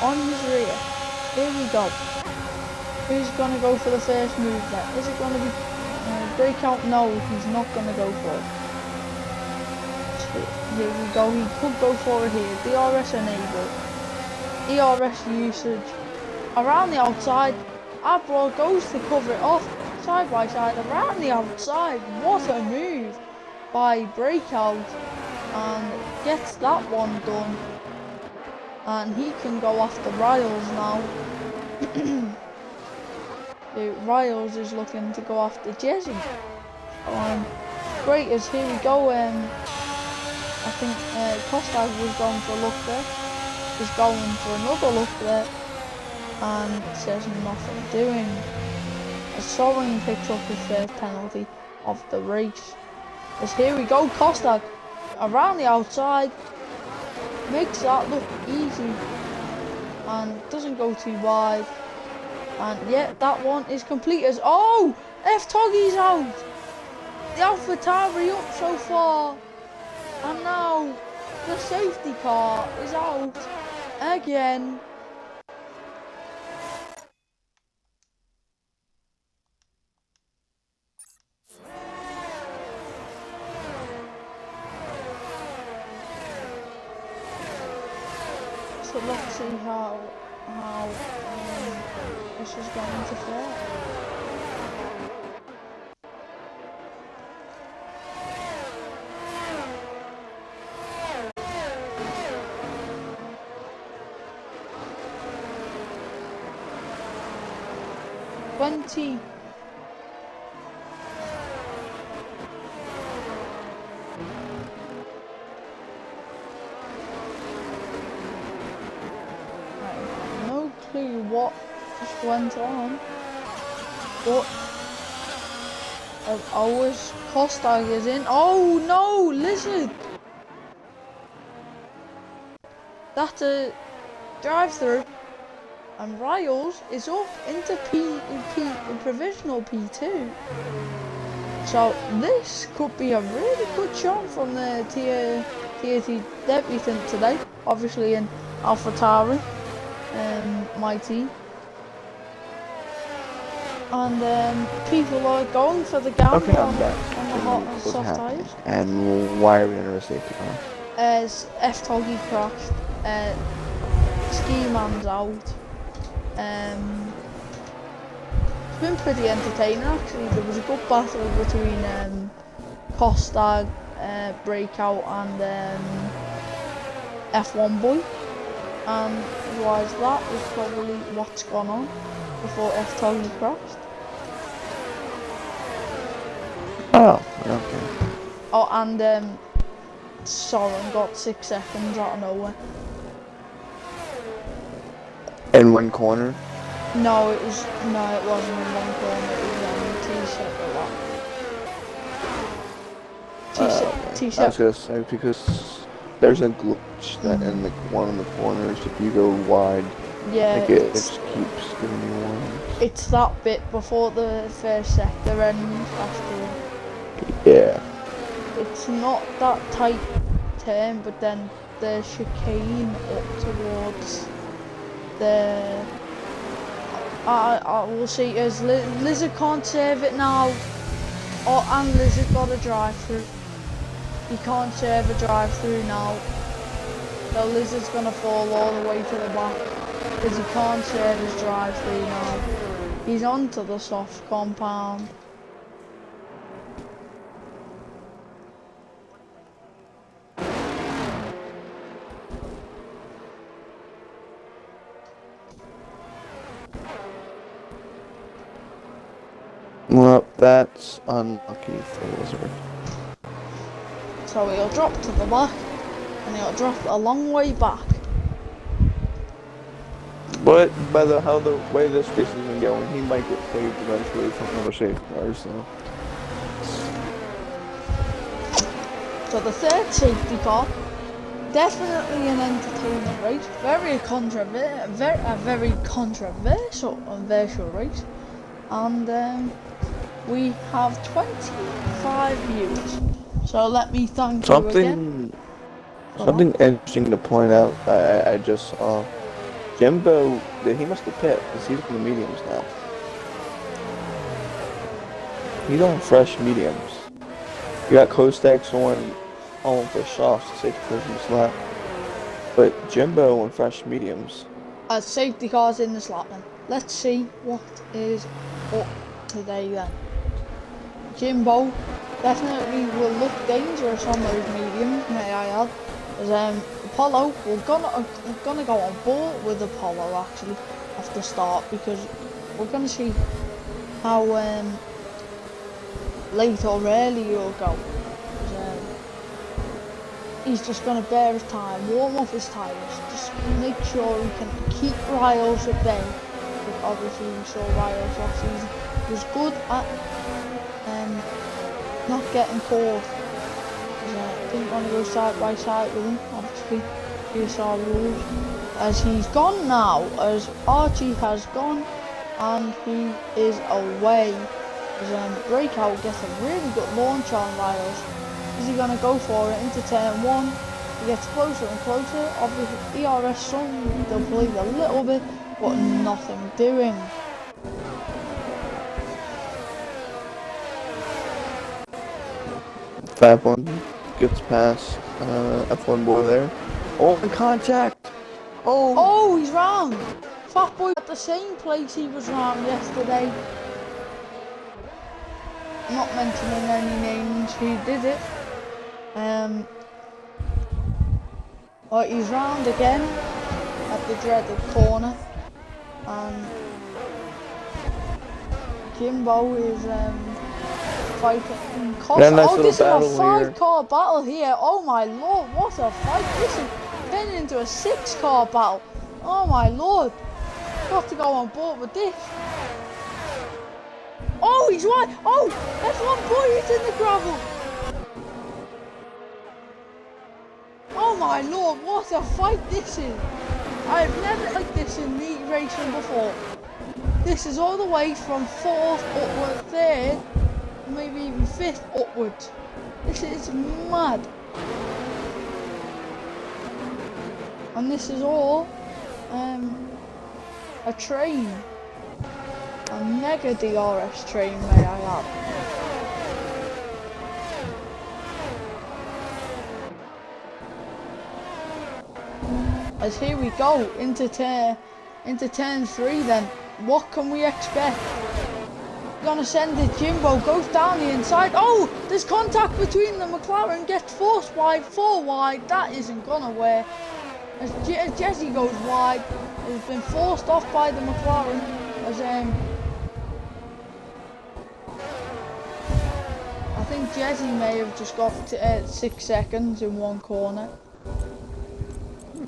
on his rear. Here we go. Who's going to go for the first move then? Is it going to be Breakout? No, he's not going to go for it. Here we go, he could go for it here. DRS enabled. ERS usage. Around the outside. Abra goes to cover it off. Side by side, around the outside. What a move by Breakout. And gets that one done. And he can go after Riles now. Riles is looking to go after Jesse. great as here we go. I think Kostag was going for a look there. He's going for another look there, and there's nothing doing. As Soren picks up his first penalty of the race. As here we go, Kostag around the outside, makes that look easy and doesn't go too wide. And yeah, that one is complete as F-Toggy's out. The AlphaTauri up so far, and now the safety car is out again. So let's see how this is going to fare. No clue what just went on, but as always, Kostag is in. Oh no, Lizard! That's a drive-through. And Riles is up into provisional P2. So this could be a really good shot from the TAT debutant today. Obviously in AlphaTauri, my team. And people are going for the gamble on the hot and soft tyres. And why are we under a safety car? As F-Toggy crashed, Ski Man's out. It's been pretty entertaining actually. There was a good battle between Kostag, Breakout and F1 Boy, and otherwise that is probably what's gone on before F-Toggy crashed. Oh, okay. Oh, and Soren got 6 seconds out of nowhere. In one corner? No, it wasn't in one corner, it was on T-shirt. I was gonna say, because there's a glitch that in the one of the corners, if you go wide, yeah, like it just keeps giving you warnings. It's that bit before the first sector ends after. Yeah. It's not that tight turn, but then the chicane up towards the I will see as Lizard can't save it now. And Lizard got a drive through. He can't save a drive through now. So Lizard's gonna fall all the way to the back because he can't save his drive through now. He's onto the soft compound. Well, that's unlucky for Lizard. So he'll drop to the back, and he'll drop a long way back. But by the way this race has been going, he might get saved eventually from another safety car, so. So the third safety car, definitely an entertaining race. Very controversial race, and we have 25 views. So let me thank you again. Something interesting to point out. I just saw Jimbo. He must have pit because he's in the mediums now. He's on fresh mediums. You got Kostak's on for softs to safety cars in the slap, but Jimbo on fresh mediums. Safety cars in the slap then. Let's see what is up today then. Jimbo definitely will look dangerous on those mediums, may I add. As Apollo, we're gonna go on board with Apollo actually off the start because we're gonna see how late or early you'll go. he's just going to bear his time, warm off his tyres, just make sure he can keep Riles at bay. But obviously we saw Riles last season was good at not getting caught. Didn't want to go side by side with him, obviously GSR rules. As he's gone now, as Archie has gone, and he is away. As Breakout gets a really good launch on Riles. Is he going to go for it into turn 1? He gets closer and closer. Obviously ERS slowly delayed a little bit, but nothing doing. Fab one gets past F1 boy there. Oh, in contact! Oh, he's round! Fat Boy at the same place he was round yesterday. Not mentioning any names who did it. But he's round again at the dreaded corner, and Jimbo is fighting Costa. Nice oh, this is a 5-car here. battle here. Oh my lord, what a fight! This is turning into a 6-car battle. Oh my lord, got to go on board with this. Oh, he's right. Oh, F1 boy is in the gravel. Oh my lord, what a fight this is. I've never liked this in league racing before. This is all the way from 4th upward, 3rd, maybe even 5th upwards. This is mad. And this is all a train. A mega DRS train, may I add. As here we go into turn 3 then. What can we expect? Gonna send it, Jimbo goes down the inside. Oh, there's contact between the McLaren, gets forced wide, 4 wide, that isn't gonna work. As Jesse goes wide, has been forced off by the McLaren as I think Jesse may have just got 6 seconds in one corner.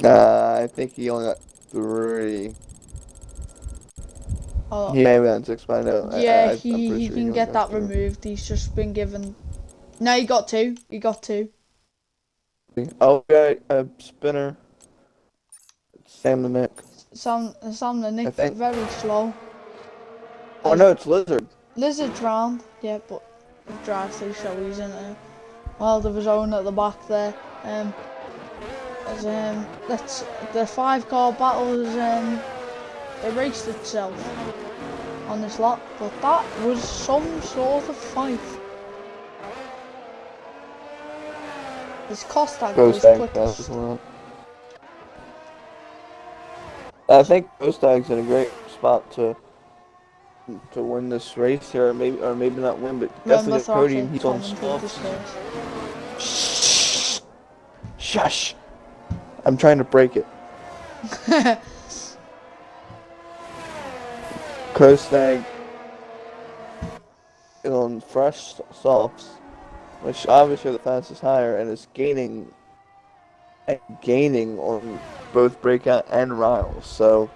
I think he only got 3. Oh, he may have gotten 6, but I know. Yeah, he he can get that removed. He's just been given. No, he got 2. He got 2. Oh, yeah, a spinner. Sam the Nick. Sam the Nick, very slow. Oh no, it's Lizard. Lizard's round, yeah, but he drives through, so he's in a world of his own at the back there. That's the 5-car battle has erased itself on this lap, but that was some sort of fight. This Costa goes quickest. I think Kostag's in a great spot to win this race here, or maybe not win, but definitely the podium. He's on softs. Shh! Shush! I'm trying to break it. Kostag is on fresh softs, which obviously are the fastest tire, and is gaining on both Breakout and Riles. So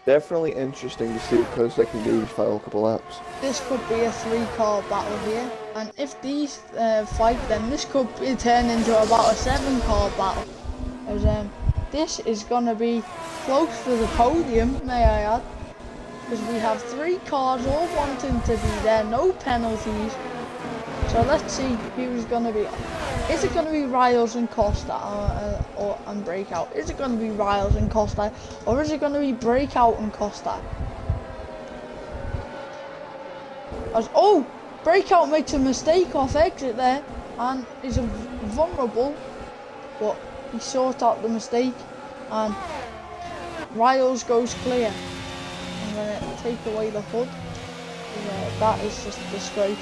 definitely interesting to see what Kostag can do each final couple laps. This could be a 3-car battle here, and if these fight, then this could turn into about a 7-car battle. As this is gonna be close to the podium, may I add, because we have 3 cars all wanting to be there, no penalties. So let's see who's gonna be. Is it gonna be Riles and Costa and Breakout? Is it gonna be Riles and Costa, or is it gonna be Breakout and Costa? Oh, Breakout makes a mistake off exit there and is vulnerable, but he sorted out the mistake, and Riles goes clear. I'm gonna take away the hood. That is just a disgrace.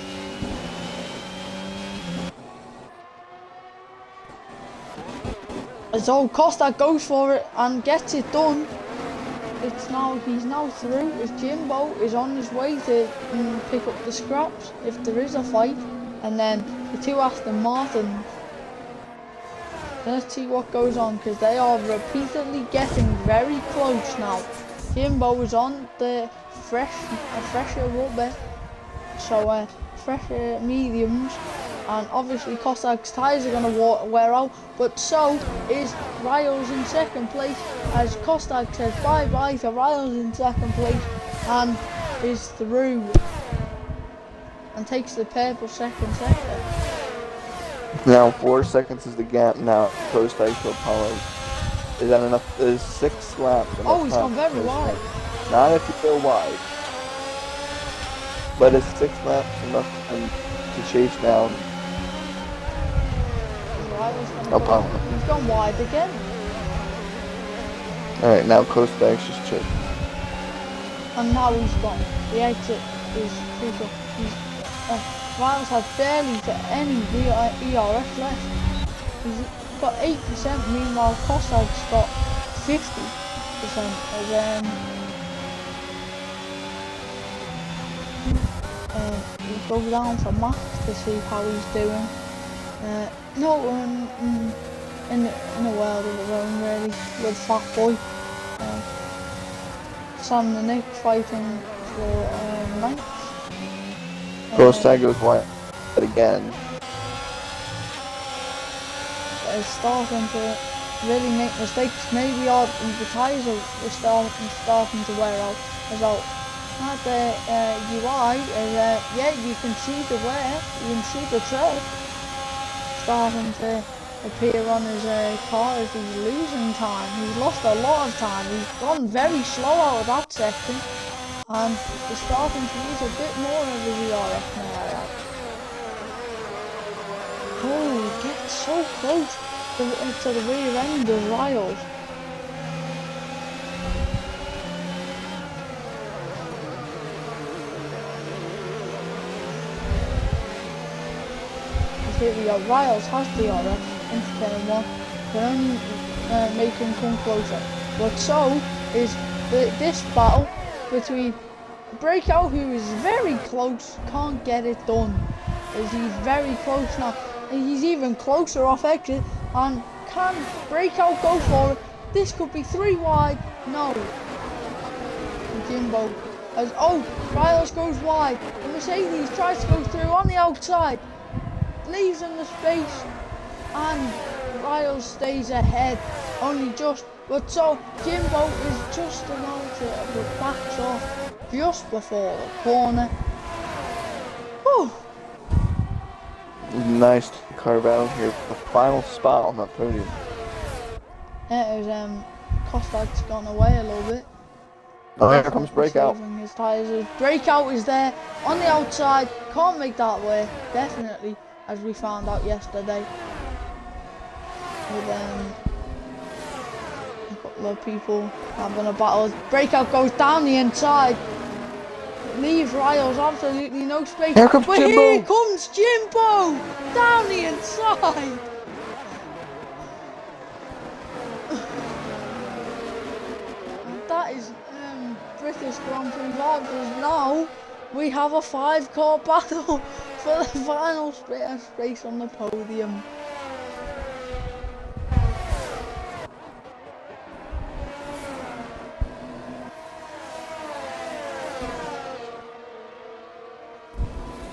As Costa goes for it and gets it done. He's now through. As Jimbo is on his way to pick up the scraps if there is a fight, and then the 2 Aston Martins Let's see what goes on, because they are repeatedly getting very close now. Jimbo is on the fresher rubber, so fresher mediums, and obviously Cossack's tyres are going to wear out, but so is Riles in second place, as Cossack says bye bye to Riles in second place and is through and takes the purple second sector. Now 4 seconds is the gap now. Cossack to Apollo. Is that enough? Is 6 laps enough? Oh, he's gone very wide. Not if you go wide. But is 6 laps enough to chase down Apollo? He's gone wide again. Alright, now Cossack's just chasing. And now he's gone. The exit is crucial. Riles has barely to any ERF left. He's got 8%, meanwhile Cossack's got 50%. We go down to Max to see how he's doing. No, in a world of their own really, with Fat Boy. Sam and Nick fighting for ninth. Cossack goes wide again. Is starting to really make mistakes. Maybe the tyres are starting to wear out as well. At the UI, yeah, you can see the wear, you can see the tread starting to appear on his car as he's losing time. He's lost a lot of time. He's gone very slow out of that section, and he's starting to use a bit more of his ERF now. Oh, he gets so close to the rear end of Riles. Here we go. Riles has the order into turn 1, can only make him come closer. But so is this battle between Breakout, who is very close, can't get it done, as he's very close now. He's even closer off exit, and can Breakout go for it? This could be 3 wide. No. Jimbo as Riles goes wide. The Mercedes tries to go through on the outside. Leaves him the space, and Riles stays ahead, only just, but so Jimbo is just about to, but backs off just before the corner. Whew. Nice car battle here, the final spot on the podium. Yeah, it was Cossack's gone away a little bit. Oh, here comes Breakout. His tires. Breakout is there on the outside, can't make that way, definitely. As we found out yesterday, with a couple of people having a battle. Breakout goes down the inside, leaves Riles absolutely no space. Here comes Jimbo. Here comes Jimbo down the inside. That is British Grand Prix vibes. Now we have a 5-car battle for the final space on the podium.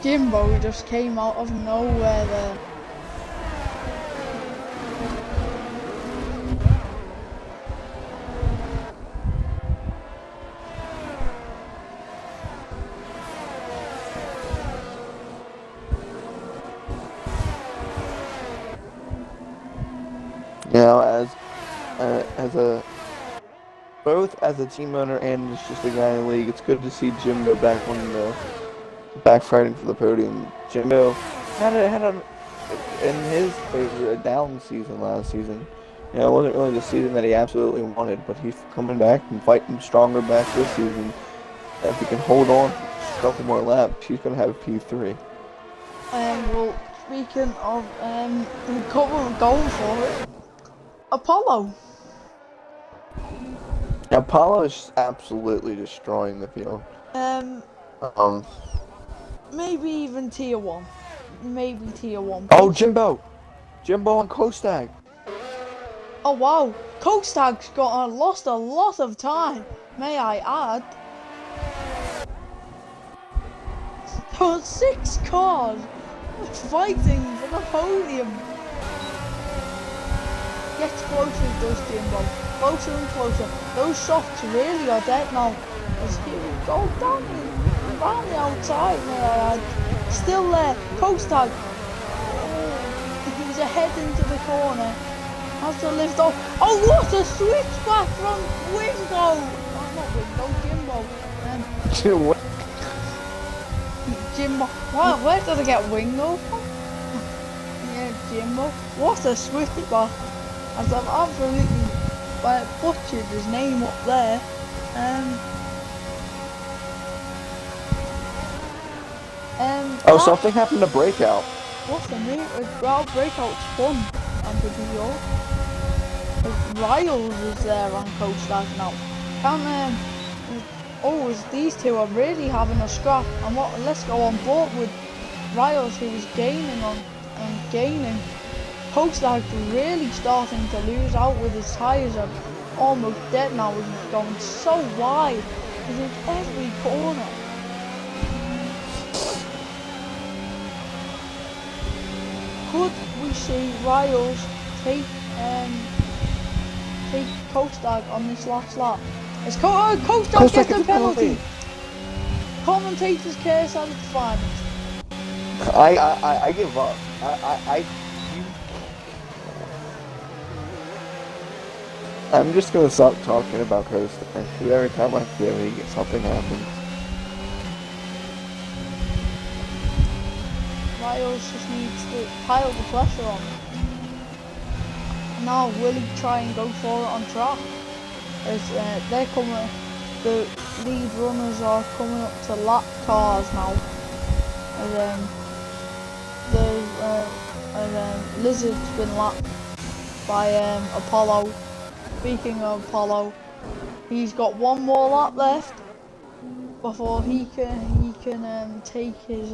Jimbo just came out of nowhere there. You know, both as a team owner and as just a guy in the league, it's good to see Jimbo back fighting for the podium. Jimbo had in his favor a down season last season. You know, it wasn't really the season that he absolutely wanted, but he's coming back and fighting stronger back this season. If he can hold on a couple more laps, he's gonna have a P3. Well, speaking of going for it, Apollo. Apollo is absolutely destroying the field. Maybe even tier 1. Maybe tier 1. Oh, Jimbo on Cossack. Oh wow, Kostag's lost a lot of time, may I add. There are 6 cars fighting for the podium. Gets closer, does Jimbo. Closer and closer. Those softs really are dead now. As he will go down around the outside, may I add. Still there, Kostag. He's ahead into the corner. Has to lift off. Oh, what a switchback from Wingo! Oh, not Wingo, Jimbo. What? Jimbo. Wow, where did I get Wingo from? Yeah, Jimbo. What a switchback. As I've absolutely butchered his name up there. Oh, something happened to Breakout. What's the name? Well, Breakout's fun. I'm pretty sure. Riles is there on Kostag now. These two are really having a scrap. And let's go on board with Riles, who is gaining and gaining. Kostag really starting to lose out with his tyres are almost dead now. He's going so wide. He's in every corner. Could we see Riles take Kostag on this last lap? As Kostag gets the penalty. Commentator's curse at its finest. I give up. I'm just gonna stop talking about Coaster. Every time I feel something happens. Riles just needs to pile the pressure on. Now will he try and go for it on track? As they're coming, the lead runners are coming up to lap cars now. And Lizard's been lapped by Apollo. Speaking of Apollo, he's got one more lap left before he can take his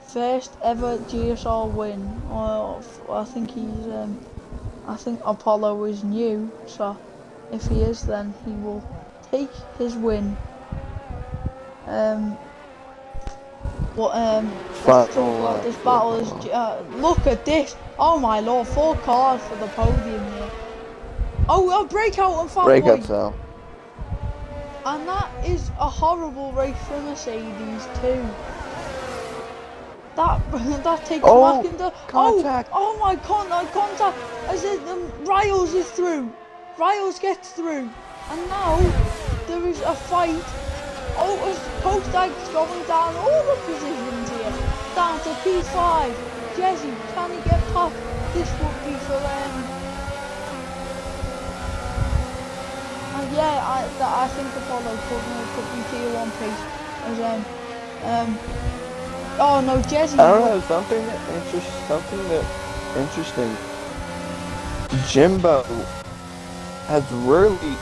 first ever GSR win. I think Apollo is new, so if he is, then he will take his win. Let's talk about this battle. Look at this! Oh my lord, 4 cars for the podium here. Oh, Breakout and Breakout's out. And that is a horrible race for Mercedes too. That takes back into contact. Oh my contact! As Riles is through. Riles gets through, and now there is a fight. Oh, as Kostag's going down all the positions here, down to P5. Jesse, can he get past? This would be for them. And yeah, I think Apollo could be Tier 1 pace. As oh no, Jesse. I don't know, something interesting. Jimbo has really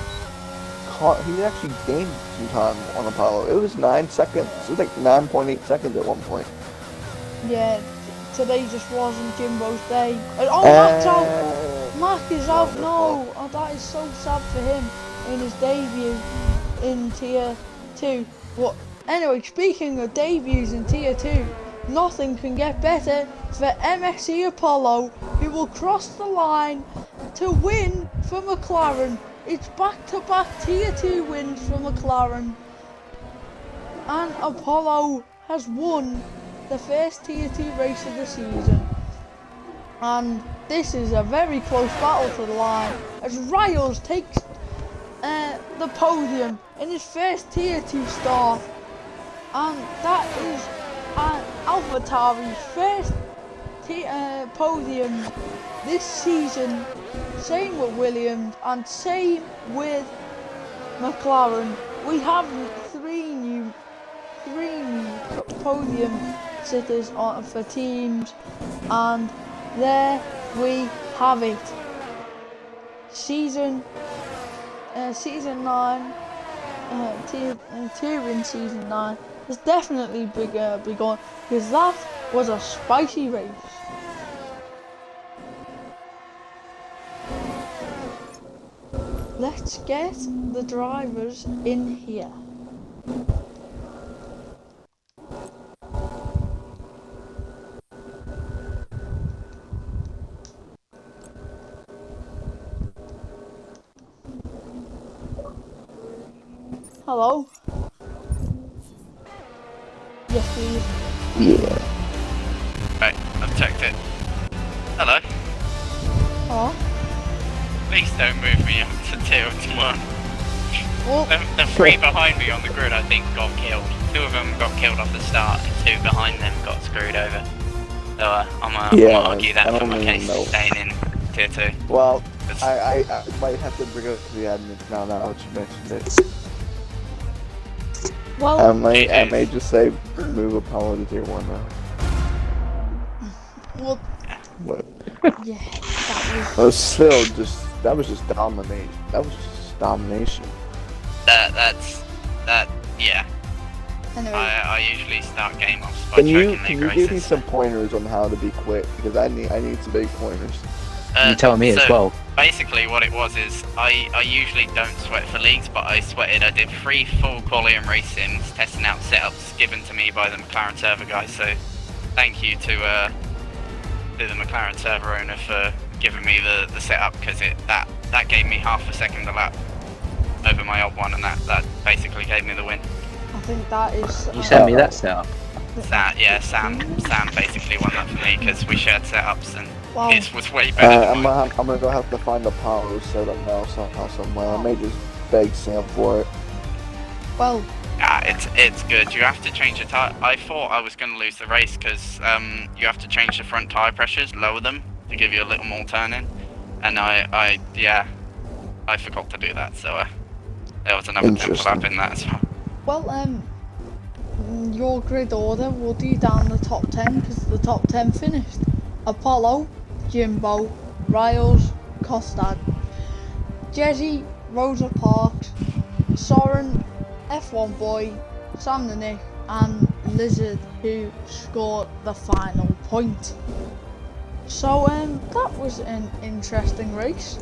he actually gained some time on Apollo. It was 9 seconds. It was like 9.8 seconds at one point. Yeah, today just wasn't Jimbo's day. Mac's out. Mac is out. No, oh, that is so sad for him in his debut in Tier 2. What? Anyway, speaking of debuts in Tier 2, nothing can get better for MSC Apollo, who will cross the line to win for McLaren. It's back-to-back Tier 2 wins for McLaren. And Apollo has won the first Tier 2 race of the season. And this is a very close battle for the line, as Riles takes the podium in his first Tier 2 start. And that is AlphaTauri's first podium this season. Same with Williams and same with McLaren. We have three new podium sitters for teams, and there we have it. Season 9, two in season 9 has definitely begun because that was a spicy race. let's get the drivers in here. Hello? Yes, please. Yeah. Right, I've checked it. Hello. Oh? Please don't move me up to 2 to 1. Well, The 3 behind me on the grid, I think, got killed. 2 of them got killed off the start, and 2 behind them got screwed over. So I'm gonna argue that for my case staying in tier 2. Well, I might have to bring it up to the admins now that you mentioned it. well, I may just say move Apollo to tier 1 now. well, What? yeah, That was still that was just domination. That was just domination. Yeah. anyway. I usually start game offs by Can you choking league give me races. some pointers on how to be quick? Because I need some big pointers. You tell me as well. Basically what it was is, I usually don't sweat for leagues, but I did 3 full quality and race sims testing out setups given to me by the McLaren server guys, so thank you to the McLaren server owner for giving me the setup, because that gave me half a second a lap over my old one, and that basically gave me the win. I think that is... You sent me that setup. Sam basically won that for me, because we shared setups, and Wow. his was way better than mine. I'm gonna go have to find the Apollo setup now somehow, somewhere. I may just beg Sam for it. Well, It's good. You have to change the tire. I thought I was going to lose the race because you have to change the front tire pressures, lower them to give you a little more turning. And I forgot to do that. So there was another tempo lap in that as well. well, your grid order will do down the top 10 because the top 10 finished. Apollo, Jimbo, Riles, Costad, Jezzy, Rosa Parks, Soren, F1 Boy, Sam the Nick, and Lizard, who scored the final point. So that was an interesting race.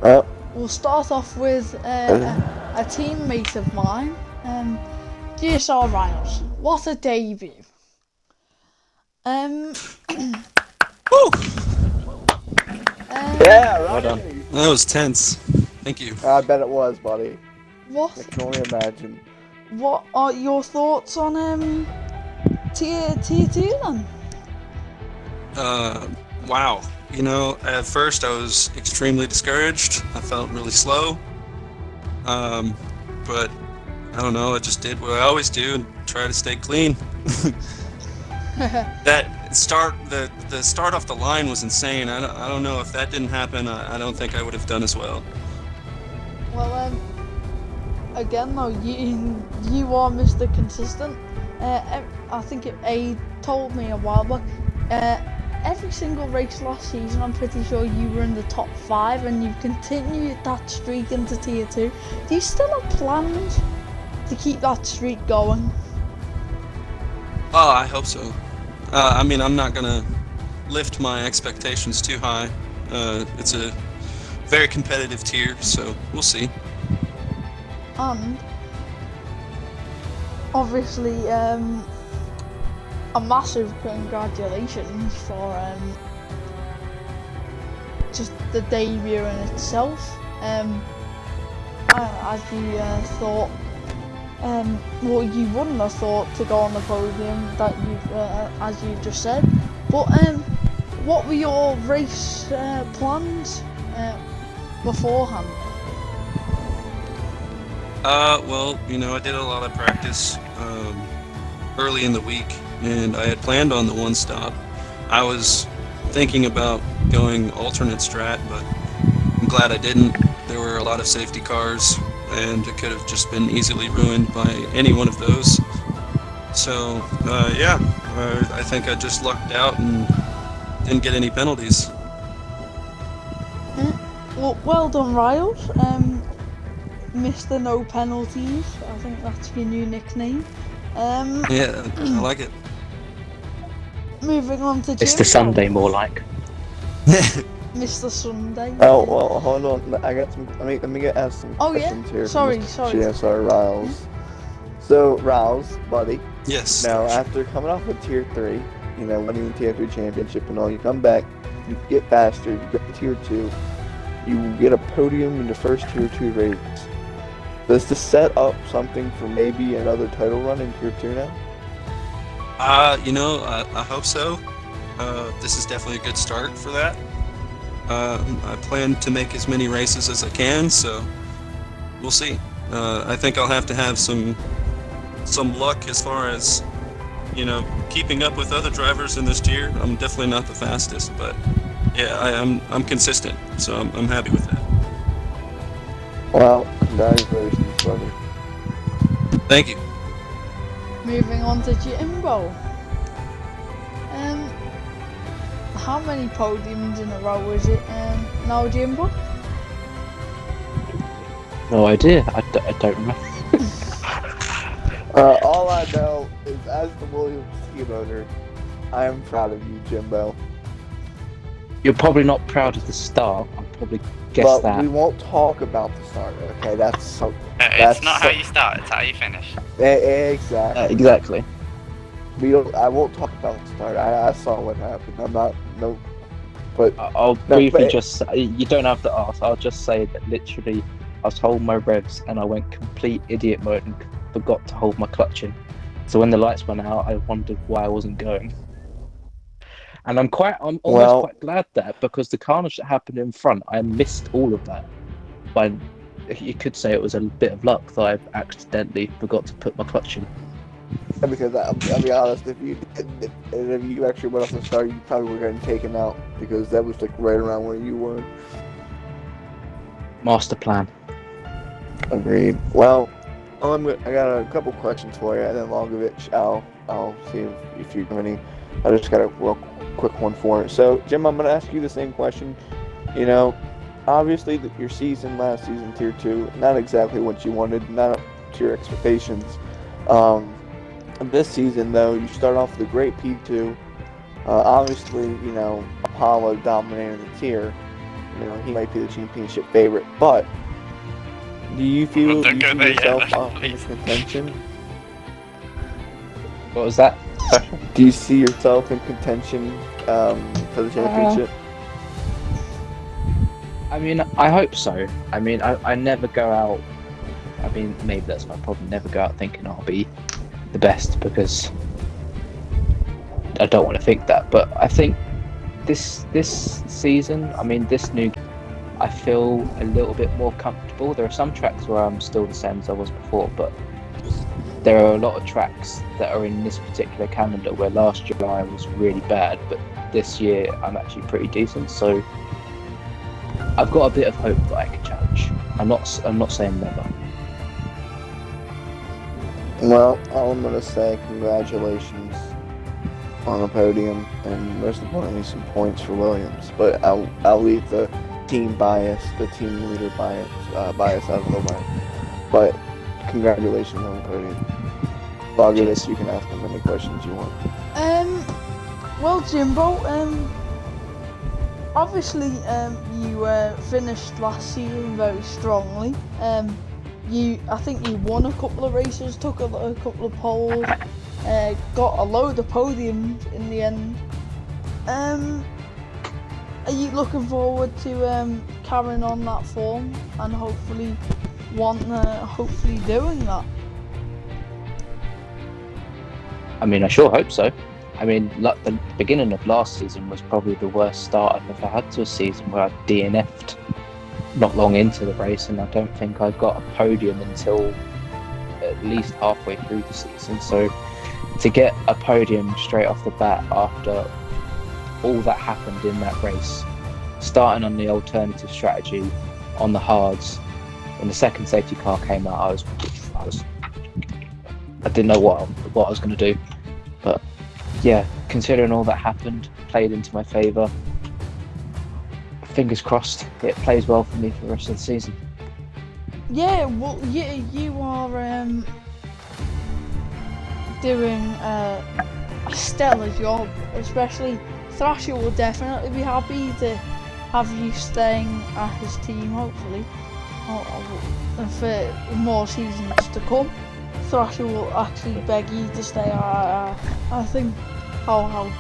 We'll start off with a teammate of mine, GSR Riles. What a debut! Woo! Yeah, right. Well done. That was tense. Thank you. I bet it was, buddy. What? I can only imagine. What are your thoughts on tier 2 then? Wow. You know, at first I was extremely discouraged. I felt really slow. But I don't know, I just did what I always do and try to stay clean. The start off the line was insane. I don't know if that didn't happen. I don't think I would have done as well. Well, again though, you are Mr. Consistent. I think A told me a while back. Every single race last season, I'm pretty sure you were in the top 5, and you've continued that streak into tier 2. Do you still have plans to keep that streak going? Oh, I hope so. I mean, I'm not gonna lift my expectations too high. It's a very competitive tier, so we'll see. And obviously, a massive congratulations for just the debut in itself. As you thought, well, you wouldn't have thought to go on the podium that as you've just said. But what were your race plans beforehand? Well, you know, I did a lot of practice early in the week, and I had planned on the one stop. I was thinking about going alternate strat, but I'm glad I didn't. There were a lot of safety cars, and it could have just been easily ruined by any one of those. So, yeah, I think I just lucked out and didn't get any penalties. Well done, Riles. Mr. No Penalties. I think that's your new nickname. Yeah, I like it. Moving on to It's the Jimbo. Sunday more like. Mr. Sunday. Oh, well, hold on. I got some. Let me ask some Oh, yeah? questions here. Sorry. GSR Riles. So, Riles, buddy. Yes. Now, Thrasher. after coming off of Tier 3, you know, winning the Tier 3 championship and all, you come back, you get faster, you go to Tier 2, you get a podium in the first Tier 2 race. Does this set up something for maybe another title run in Tier 2 now? I hope so. This is definitely a good start for that. I plan to make as many races as I can, so we'll see. I think I'll have to have some luck as far as, keeping up with other drivers in this tier. I'm definitely not the fastest, but yeah, I'm consistent, so I'm happy with that. Well, congratulations, brother. Thank you. Moving on to Jimbo. How many podiums in a row is it now, Jimbo? No idea. I don't remember. All I know is, as the Williams team owner, I am proud of you, Jimbo. You're probably not proud of the start. I'll probably guess But that. we won't talk about the start, okay? It's not how you start, it's how you finish. Exactly. Exactly. I won't talk about the start. I saw what happened. I'm not. No. But I'll briefly just. You don't have to ask. I'll just say that literally, I was holding my revs and I went complete idiot mode and forgot to hold my clutch in. So when the lights went out, I wondered why I wasn't going. And I'm almost quite glad that, because the carnage that happened in front, I missed all of that. But you could say it was a bit of luck that I accidentally forgot to put my clutch in. because I'll be honest, if you actually went off the start, you probably were getting taken out, because that was like right around where you were. Master plan. Agreed. Well, I got a couple questions for you, and then Longovich, I'll see if you have any. I just got a real quick one for it. So, Jim, I'm going to ask you the same question. Obviously, your season last season, Tier 2, not exactly what you wanted, not up to your expectations. This season, though, you start off with a great P2. Obviously, Apollo dominating the tier. He might be the championship favorite, but do you feel yourself in contention? What was that? Do you see yourself in contention for the championship? I mean, I hope so. I mean, I never go out. I mean, maybe that's my problem. Never go out thinking I'll be the best, because I don't want to think that. But I think this season, I feel a little bit more comfortable. There are some tracks where I'm still the same as I was before, but there are a lot of tracks that are in this particular calendar where last year I was really bad, but this year I'm actually pretty decent. So I've got a bit of hope that I can challenge. I'm not saying never. Well, all I'm going to say, congratulations on the podium, and most importantly, some points for Williams. But I'll leave the team bias, the team leader bias out of the way. But congratulations on the podium. Longovich, you can ask them any questions you want. Well, Jimbo, obviously, you finished last season very strongly. I think you won a couple of races, took a couple of poles, got a load of podiums in the end. Are you looking forward to carrying on that form and hopefully doing that? I mean, I sure hope so. I mean, the beginning of last season was probably the worst start I've ever had to a season, where I DNF'd not long into the race, and I don't think I got a podium until at least halfway through the season. So to get a podium straight off the bat after all that happened in that race, starting on the alternative strategy on the hards, when the second safety car came out, I didn't know what I was going to do. But yeah, considering all that happened, played into my favour. Fingers crossed it plays well for me for the rest of the season. Yeah, well, you are doing a stellar job. Especially Thrasher will definitely be happy to have you staying at his team, hopefully, for more seasons to come. Thrasher will actually beg you to stay. I think how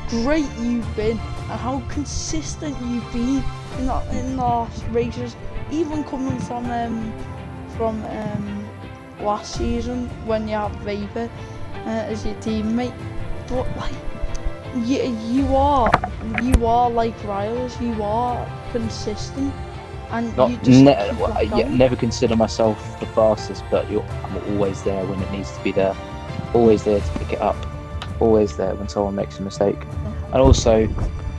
great you've been and how consistent you've been in the last races, even coming from last season when you had Vapor as your teammate. But like you are like Riles, you are consistent. And Not you just never consider myself the fastest, but I'm always there when it needs to be there. Always there to pick it up. Always there when someone makes a mistake. And also,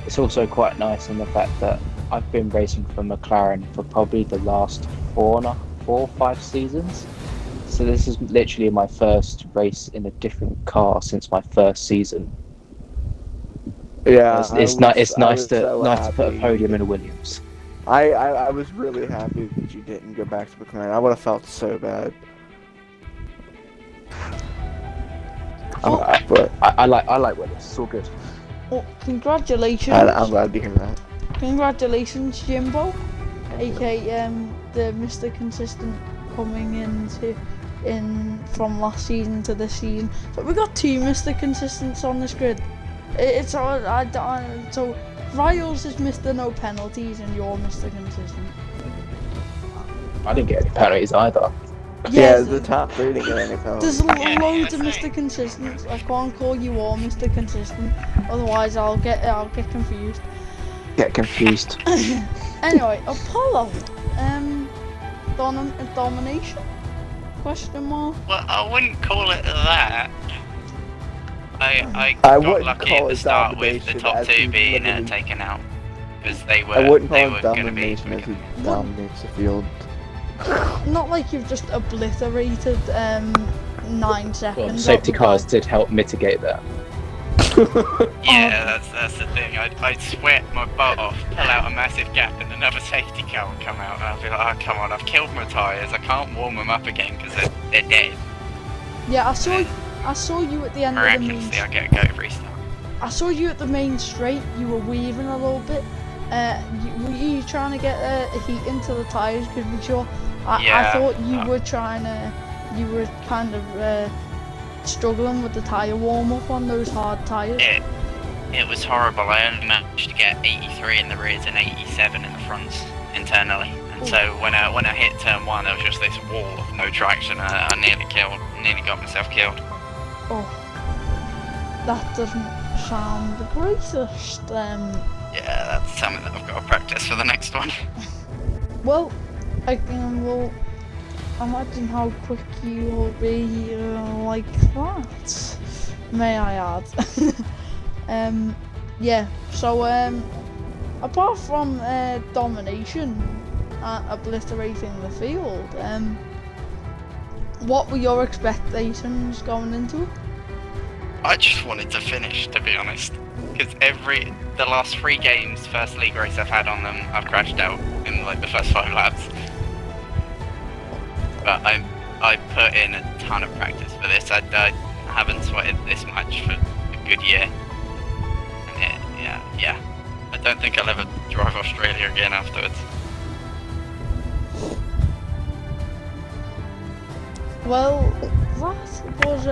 it's also quite nice in the fact that I've been racing for McLaren for probably the last 4 or 5 seasons. So this is literally my first race in a different car since my first season. Yeah, It's nice to put a podium in a Williams. I was really happy that you didn't go back to McLaren. I would have felt so bad. But I like Williams. It's all good. Well, congratulations. I'm glad to hear that. Congratulations, Jimbo, aka the Mr. Consistent coming in from last season to this season. So we got 2 Mr. Consistents on this grid. It's all so Riles is Mr. No Penalties and you're Mr. Consistent. I didn't get any penalties either. Yeah, the top 3 didn't get any penalties. There's loads of Mr. Consistents. I can't call you all Mr. Consistent, otherwise I'll get confused. Get confused. Anyway, Apollo, domination? Question mark? Well, I wouldn't call it that. I got wouldn't lucky call at the it start with the domination, top as 2 he being literally- taken out. Because they were I wouldn't call they it were going to be. domination as he dominates the field. Not like you've just obliterated 9 seconds. Well, safety off the cars back. did help mitigate that. Yeah, that's the thing. I'd sweat my butt off, pull out a massive gap, and another safety car would come out, and I'd be like, oh, come on, I've killed my tyres, I can't warm them up again because they're dead. Yeah, I saw you at the end of the main. Miraculously, I get a go restart. I saw you at the main straight. You were weaving a little bit. Were you trying to get a heat into the tyres? Because I thought you were trying to. You were kind of struggling with the tyre warm up on those hard tyres. It was horrible. I only managed to get 83 in the rears and 87 in the fronts internally. And so when I hit turn 1, there was just this wall of no traction. And I nearly got myself killed. Oh, that doesn't sound the greatest. Yeah, that's something that I've got to practice for the next one. Well, I will imagine how quick you will be like that. May I add? Yeah. So apart from domination, obliterating the field, what were your expectations going into it? I just wanted to finish, to be honest. Because the last 3 games, first league race I've had on them, I've crashed out in like the first 5 laps. But I put in a ton of practice for this. I haven't sweated this much for a good year. And yeah. I don't think I'll ever drive Australia again afterwards. Well, that was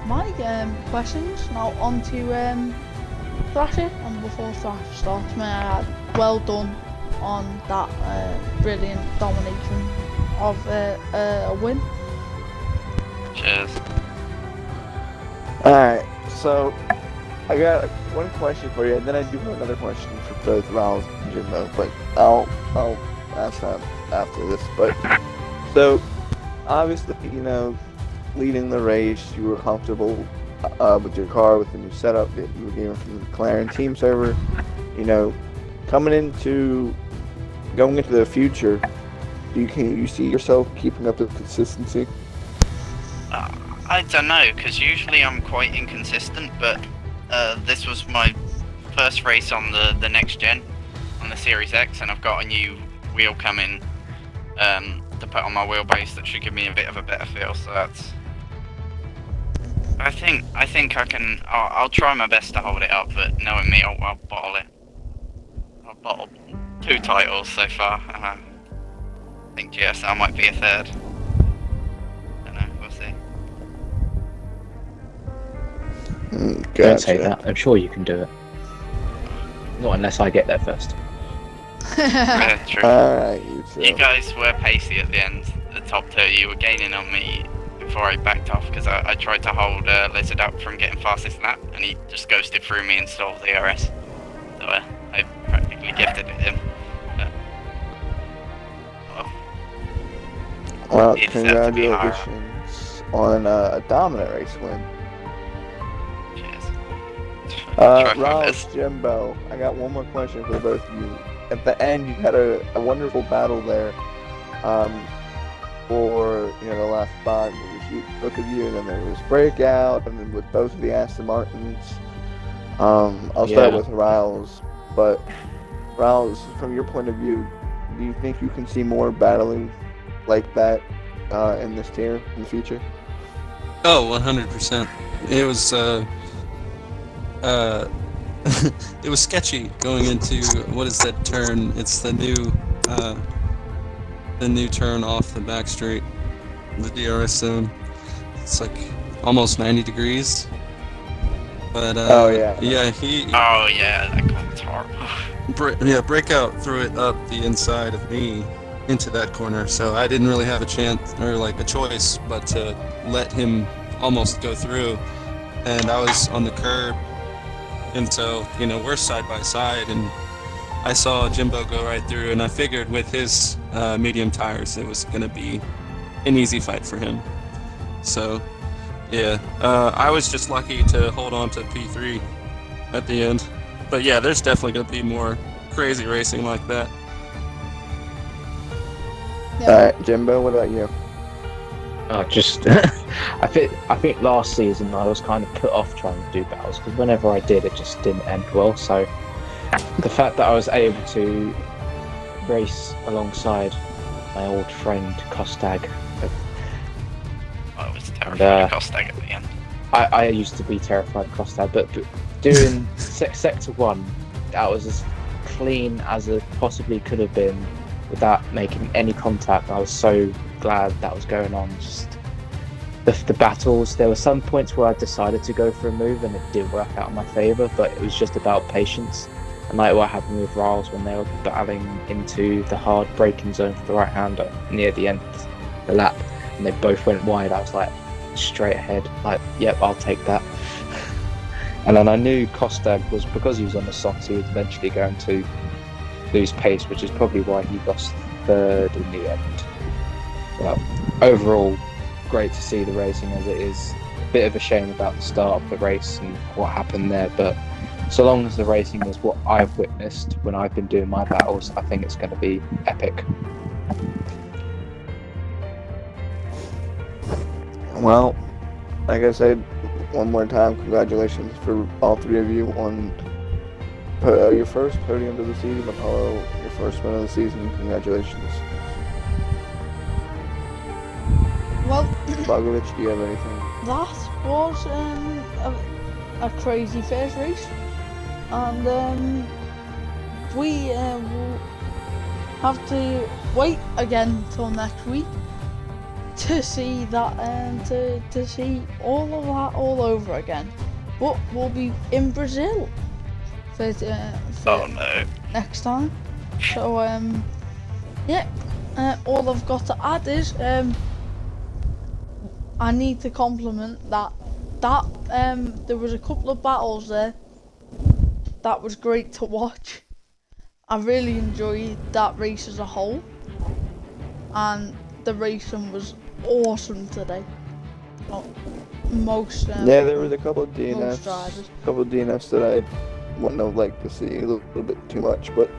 my questions. Now on to Thrasher, and before Thrasher starts, may I add, well done on that brilliant domination of a win. Cheers. Alright, so I got one question for you, and then I do have another question for both Riles and Jimbo, but I'll ask that after this. But so obviously, leading the race, you were comfortable with your car, with the new setup that you were getting from the McLaren team server. Going into the future, can you see yourself keeping up the consistency? I don't know, because usually I'm quite inconsistent, but this was my first race on the next gen, on the Series X, and I've got a new wheel coming to put on my wheelbase that should give me a bit of a better feel. So that's. I think I can. I'll try my best to hold it up, but knowing me, I'll bottle it. I'll 2 titles so far. I think GSR might be a 3rd. Don't know, we'll see. Gotcha. Don't say that. I'm sure you can do it. Not unless I get there first. Yeah, true. Alright, you two. You guys were pacey at the end, the top 2. You were gaining on me before I backed off because I tried to hold Lizard up from getting fastest lap and he just ghosted through me and stole the DRS. So I practically gifted it him. Well, It deserved to be higher. congratulations on a dominant race win. Cheers. Try my Rouse, best. Jimbo, I got one more question for the both of you. At the end, you had a wonderful battle there for the last spot. It was both of you, and then there was Breakout, and then with both of the Aston Martins. I'll start with Rouse, but Rouse, from your point of view, do you think you can see more battling like that in this tier in the future? Oh, 100%. It was it was sketchy going into what is that turn? It's the new turn off the back straight, the DRS zone. It's like almost 90 degrees. But Oh yeah, Oh yeah, that got horrible. Breakout threw it up the inside of me into that corner, so I didn't really have a chance or like a choice but to let him almost go through, and I was on the curb, and so we're side by side, and I saw Jimbo go right through, and I figured with his medium tires it was going to be an easy fight for him. So yeah, I was just lucky to hold on to P3 at the end, but yeah, there's definitely going to be more crazy racing like that. Alright, Jimbo, what about you? Just I think last season I was kind of put off trying to do battles because whenever I did, it just didn't end well. So the fact that I was able to race alongside my old friend Kostag, I was terrified of Kostag at the end. I used to be terrified of Kostag, but doing sector 1, that was as clean as it possibly could have been without making any contact. I was so glad that was going on. Just the battles, there were some points where I decided to go for a move and it did work out in my favour, but it was just about patience. And like what happened with Riles when they were battling into the hard braking zone for the right hander near the end of the lap and they both went wide, I was like straight ahead, like yep, I'll take that. And then I knew Kostag was, because he was on the softs, he was eventually going to lose pace, which is probably why he lost 3rd in the end. But overall, great to see the racing as it is. A bit of a shame about the start of the race and what happened there, but so long as the racing is what I've witnessed when I've been doing my battles, I think it's going to be epic. Well, like I said, one more time, congratulations for all 3 of you on your first podium of the season, Apollo, your first win of the season. Congratulations. Well, Bogovic, do you have anything? that was a crazy first race, and we will have to wait again till next week to see that to see all of that all over again. But we'll be in Brazil for Oh no. next time. So yeah, all I've got to add is I need to compliment that there was a couple of battles there that was great to watch. I really enjoyed that race as a whole, and the racing was awesome today. Most yeah, there was a couple of most drivers. DNFs that I wouldn't have liked to see a little bit too much, but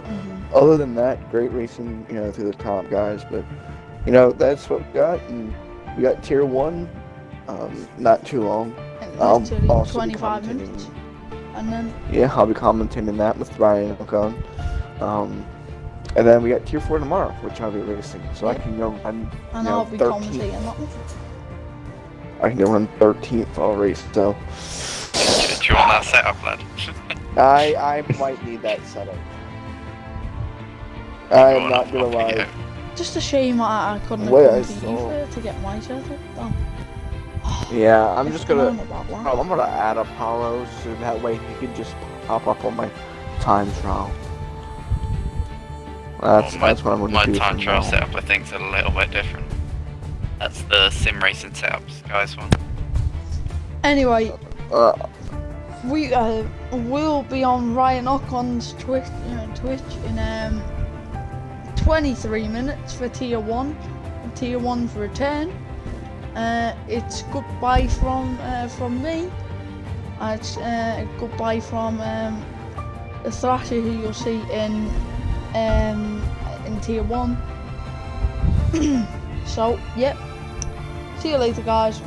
other than that, great racing, through the top guys. But that's what we got, and we got tier 1, not too long. I'll also 25 be minutes, and then I'll be commentating that with Ryan Ocon. And then we got tier 4 tomorrow, which I'll be racing, so I can go run. and I'll be 13th. commentating that one. I can go run 13th all race, so Do you want that setup, lad? I might need that setup. I am not gonna lie. Just a shame I couldn't have Wait, come I to you saw. to get my setup done. Yeah, I'm It's just gonna. time about that. I'm gonna add Apollo so that way he can just pop up on my time trial. That's what I'm gonna My do time from trial now on. setup, I think, is a little bit different. That's the sim racing setups, guys. One. Anyway, Uh, we'll be on Ryan Ocon's Twitch in 23 minutes for tier 1. Tier 1's return. It's goodbye from me. It's goodbye from the Thrasher who you'll see in tier 1. So, yep. See you later, guys.